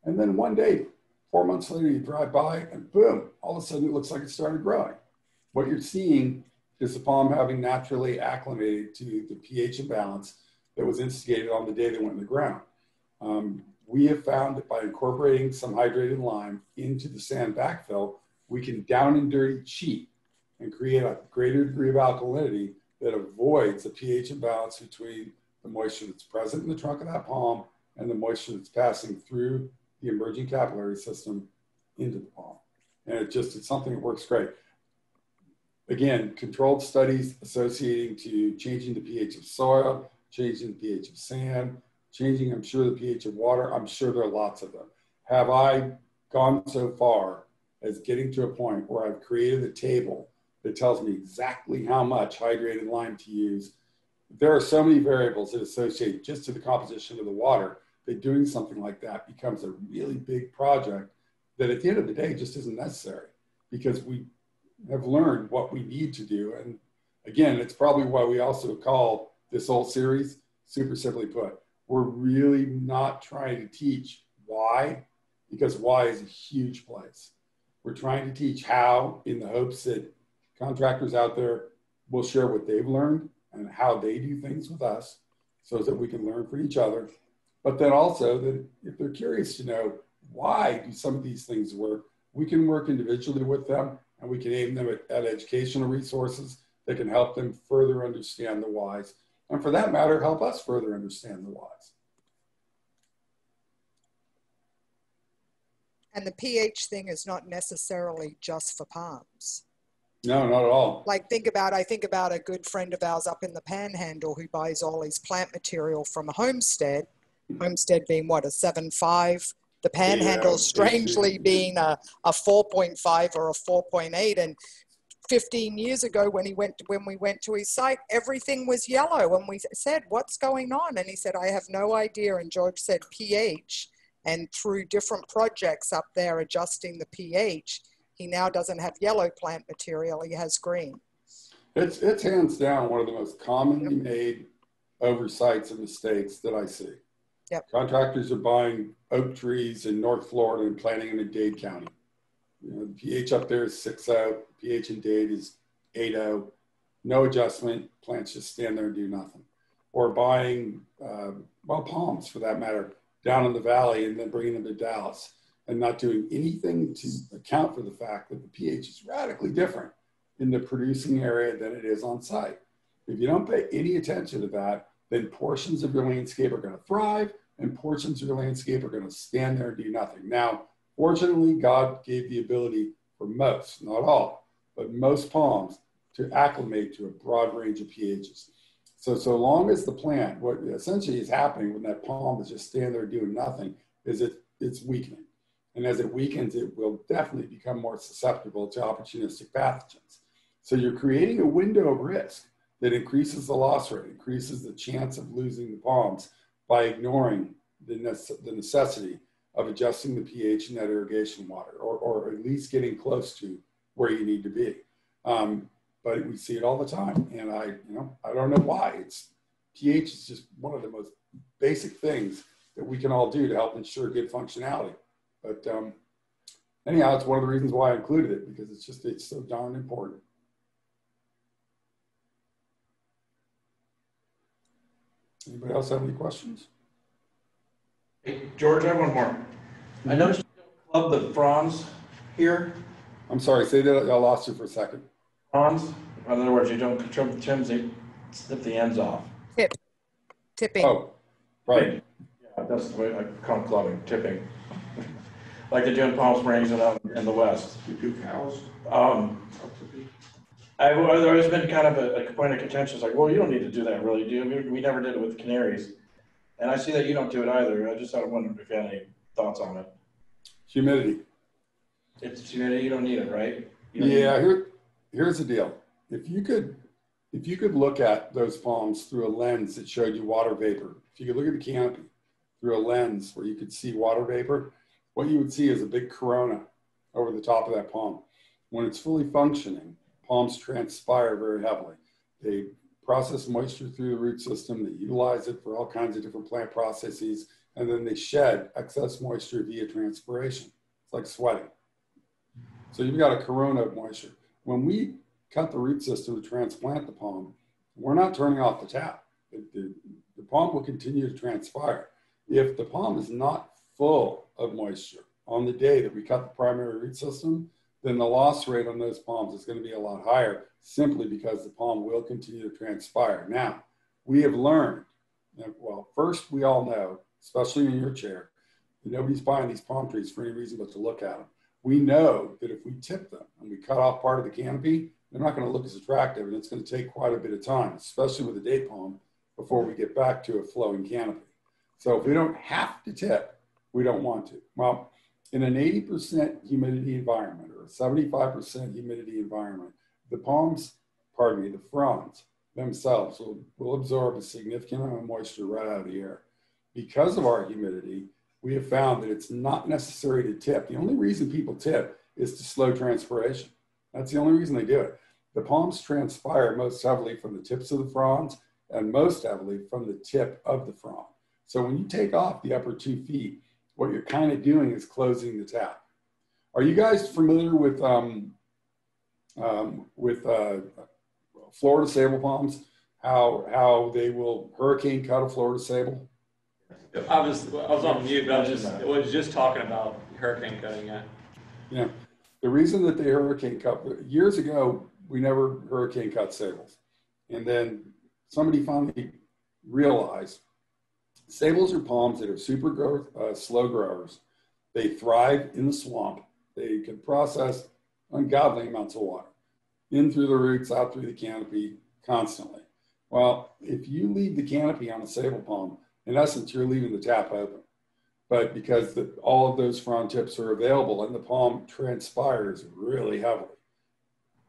[SPEAKER 2] And then one day, 4 months later, you drive by and boom, all of a sudden it looks like it started growing. What you're seeing is the palm having naturally acclimated to the pH imbalance that was instigated on the day they went in the ground. We have found that by incorporating some hydrated lime into the sand backfill, we can down and dirty cheat and create a greater degree of alkalinity that avoids the pH imbalance between the moisture that's present in the trunk of that palm and the moisture that's passing through the emerging capillary system into the palm. And it's something that works great. Again, controlled studies associating to changing the pH of soil, changing the pH of sand, changing, I'm sure, the pH of water. I'm sure there are lots of them. Have I gone so far as getting to a point where I've created a table that tells me exactly how much hydrated lime to use? There are so many variables that associate just to the composition of the water that doing something like that becomes a really big project that at the end of the day just isn't necessary, because we have learned what we need to do. And again, it's probably why we also call this whole series Super Simply Put. We're really not trying to teach why, because why is a huge place. We're trying to teach how, in the hopes that contractors out there will share what they've learned and how they do things with us so that we can learn from each other. But then also that if they're curious to know why do some of these things work, we can work individually with them and we can aim them at educational resources that can help them further understand the whys. And for that matter, help us further understand the whys.
[SPEAKER 7] And the pH thing is not necessarily just for palms.
[SPEAKER 2] No, not at all.
[SPEAKER 7] Like I think about a good friend of ours up in the Panhandle who buys all his plant material from Homestead. Homestead being what, a 7.5? The Panhandle
[SPEAKER 2] Yeah,
[SPEAKER 7] strangely being a 4.5 or a 4.8. And 15 years ago when we went to his site, everything was yellow. And we said, what's going on? And he said, I have no idea. And George said pH. And through different projects up there adjusting the pH, he now doesn't have yellow plant material, he has green.
[SPEAKER 2] It's hands down one of the most commonly made oversights and mistakes that I see.
[SPEAKER 7] Yep.
[SPEAKER 2] Contractors are buying oak trees in North Florida and planting them in Dade County. You know, the pH up there is 6.0, pH in Dade is 8.0, no adjustment, plants just stand there and do nothing. Or buying, palms for that matter, down in the valley and then bringing them to Dallas and not doing anything to account for the fact that the pH is radically different in the producing area than it is on site. If you don't pay any attention to that, then portions of your landscape are going to thrive and portions of your landscape are going to stand there and do nothing. Now, fortunately, God gave the ability for most, not all, but most palms to acclimate to a broad range of pHs. So long as the plant, what essentially is happening when that palm is just standing there doing nothing, is it's weakening. And as it weakens, it will definitely become more susceptible to opportunistic pathogens. So you're creating a window of risk that increases the loss rate, increases the chance of losing the palms by ignoring the necessity of adjusting the pH in that irrigation water, or at least getting close to where you need to be. But we see it all the time, and I don't know why. pH is just one of the most basic things that we can all do to help ensure good functionality. But anyhow, it's one of the reasons why I included it, because it's so darn important. Anybody else have any questions?
[SPEAKER 9] Hey, George, I have one more. I noticed you don't club the fronds here.
[SPEAKER 2] I'm sorry, say that, I lost you for a second.
[SPEAKER 9] Fronds? In other words, you don't control the trims, they snip the ends off.
[SPEAKER 7] Tipping.
[SPEAKER 2] Oh, right.
[SPEAKER 9] Yeah, that's the way I call it, clubbing, tipping. Like they do in Palm Springs and out in the West.
[SPEAKER 2] You do cows?
[SPEAKER 9] I've always been kind of a point of contention. It's like, well, you don't need to do that, really, do you? We never did it with canaries. And I see that you don't do it either. I just wondered if you had any thoughts on it.
[SPEAKER 2] Humidity.
[SPEAKER 9] It's humidity, you don't need it, right?
[SPEAKER 2] Yeah, here's the deal. If you could look at those palms through a lens that showed you water vapor, if you could look at the canopy through a lens where you could see water vapor, what you would see is a big corona over the top of that palm. When it's fully functioning, palms transpire very heavily. They process moisture through the root system, they utilize it for all kinds of different plant processes, and then they shed excess moisture via transpiration. It's like sweating. So you've got a corona of moisture. When we cut the root system to transplant the palm, we're not turning off the tap. The palm will continue to transpire. If the palm is not full of moisture on the day that we cut the primary root system, then the loss rate on those palms is going to be a lot higher, simply because the palm will continue to transpire. Now, we have learned, well, first we all know, especially in your chair, that nobody's buying these palm trees for any reason but to look at them. We know that if we tip them and we cut off part of the canopy, they're not going to look as attractive, and it's going to take quite a bit of time, especially with a date palm, before we get back to a flowing canopy. So if we don't have to tip, we don't want to. Well, in an 80% humidity environment or a 75% humidity environment, the palms, the fronds themselves will absorb a significant amount of moisture right out of the air. Because of our humidity, we have found that it's not necessary to tip. The only reason people tip is to slow transpiration. That's the only reason they do it. The palms transpire most heavily from the tips of the fronds and most heavily from the tip of the frond. So when you take off the upper 2 feet, what you're kind of doing is closing the tap. Are you guys familiar with Florida sable palms? How they will hurricane cut a Florida sable?
[SPEAKER 8] I was on mute, but I was just talking about hurricane cutting.
[SPEAKER 2] Yeah. The reason that they hurricane cut, years ago, we never hurricane cut sables. And then somebody finally realized sables are palms that are super growth, slow growers. They thrive in the swamp. They can process ungodly amounts of water in through the roots, out through the canopy constantly. Well, if you leave the canopy on a sable palm, in essence, you're leaving the tap open. But because all of those frond tips are available and the palm transpires really heavily.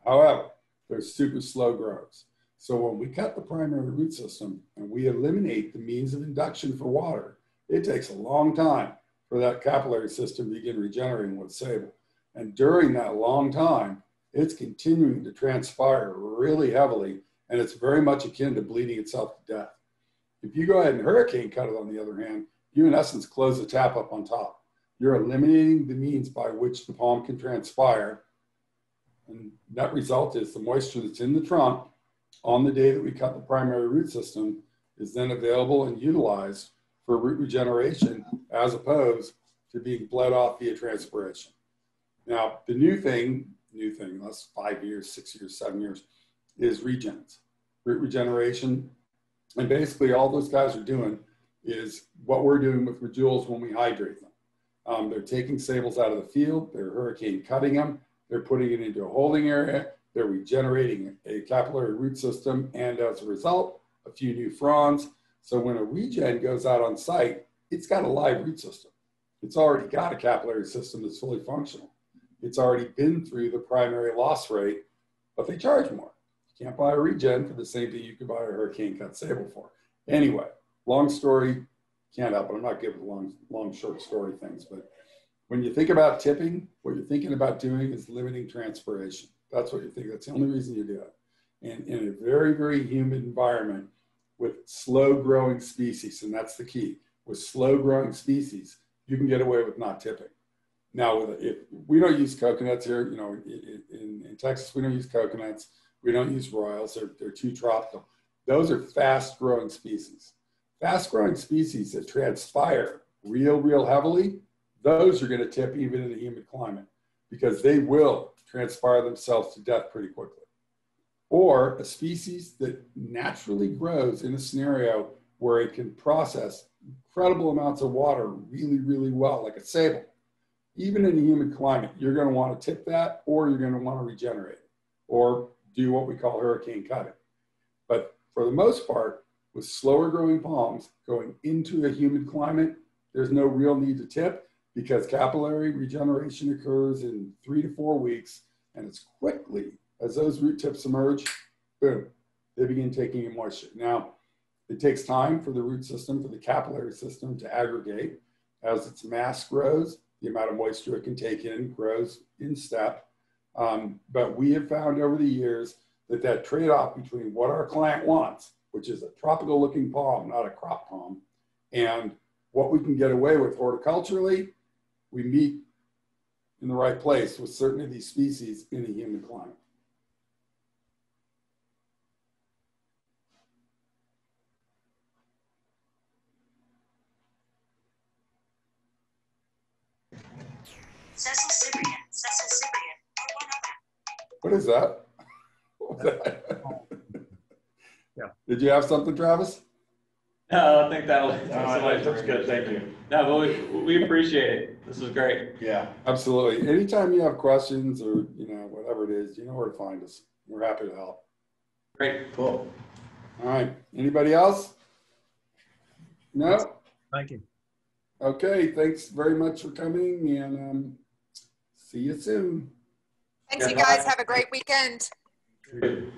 [SPEAKER 2] However, they're super slow growers. So when we cut the primary root system and we eliminate the means of induction for water, it takes a long time for that capillary system to begin regenerating with sable. And during that long time, it's continuing to transpire really heavily, and it's very much akin to bleeding itself to death. If you go ahead and hurricane cut it, on the other hand, you in essence close the tap up on top. You're eliminating the means by which the palm can transpire. And that result is the moisture that's in the trunk on the day that we cut the primary root system is then available and utilized for root regeneration, as opposed to being bled off via transpiration. Now, the new thing, last 5 years, 6 years, 7 years, is regens, root regeneration. And basically all those guys are doing is what we're doing with Rejules when we hydrate them. They're taking sables out of the field, they're hurricane cutting them, they're putting it into a holding area, they're regenerating a capillary root system, and as a result, a few new fronds. So when a regen goes out on site, it's got a live root system. It's already got a capillary system that's fully functional. It's already been through the primary loss rate, but they charge more. You can't buy a regen for the same thing you could buy a hurricane cut sable for. Anyway, long story, can't help it. I'm not good with long, short story things, but when you think about tipping, what you're thinking about doing is limiting transpiration. That's what you think. That's the only reason you do it. And in a very, very humid environment with slow growing species, and that's the key, with slow growing species, you can get away with not tipping. Now, if we don't use coconuts here, you know, in Texas, we don't use coconuts. We don't use royals. They're too tropical. Those are fast growing species. Fast growing species that transpire real heavily, those are going to tip even in a humid climate because they will transpire themselves to death pretty quickly. Or a species that naturally grows in a scenario where it can process incredible amounts of water really well, like a sable. Even in a humid climate, you're going to want to tip that, or you're going to want to regenerate it, or do what we call hurricane cutting. But for the most part, with slower growing palms going into a humid climate, there's no real need to tip because capillary regeneration occurs in 3 to 4 weeks, and it's quickly, as those root tips emerge, boom, they begin taking in moisture. Now, it takes time for the root system, for the capillary system to aggregate. As its mass grows, the amount of moisture it can take in grows in step. But we have found over the years that that trade-off between what our client wants, which is a tropical looking palm, not a crop palm, and what we can get away with horticulturally, we meet in the right place with certain of these species in a humid climate.
[SPEAKER 10] Cecil Cyprian. Cecil Cyprian.
[SPEAKER 2] What is that? What was that?
[SPEAKER 6] Yeah.
[SPEAKER 2] Did you have something, Travis?
[SPEAKER 8] No, I think that was.
[SPEAKER 9] That's good, thank you.
[SPEAKER 8] No, but we appreciate it. This is great.
[SPEAKER 9] Yeah.
[SPEAKER 2] Absolutely. Anytime you have questions or, you know, whatever it is, you know where to find us. We're happy to help.
[SPEAKER 8] Great.
[SPEAKER 9] Cool.
[SPEAKER 2] All right. Anybody else? No?
[SPEAKER 6] Thank you.
[SPEAKER 2] Okay. Thanks very much for coming, and see you soon.
[SPEAKER 7] Thanks, you guys. Have a great weekend.
[SPEAKER 6] Thank you.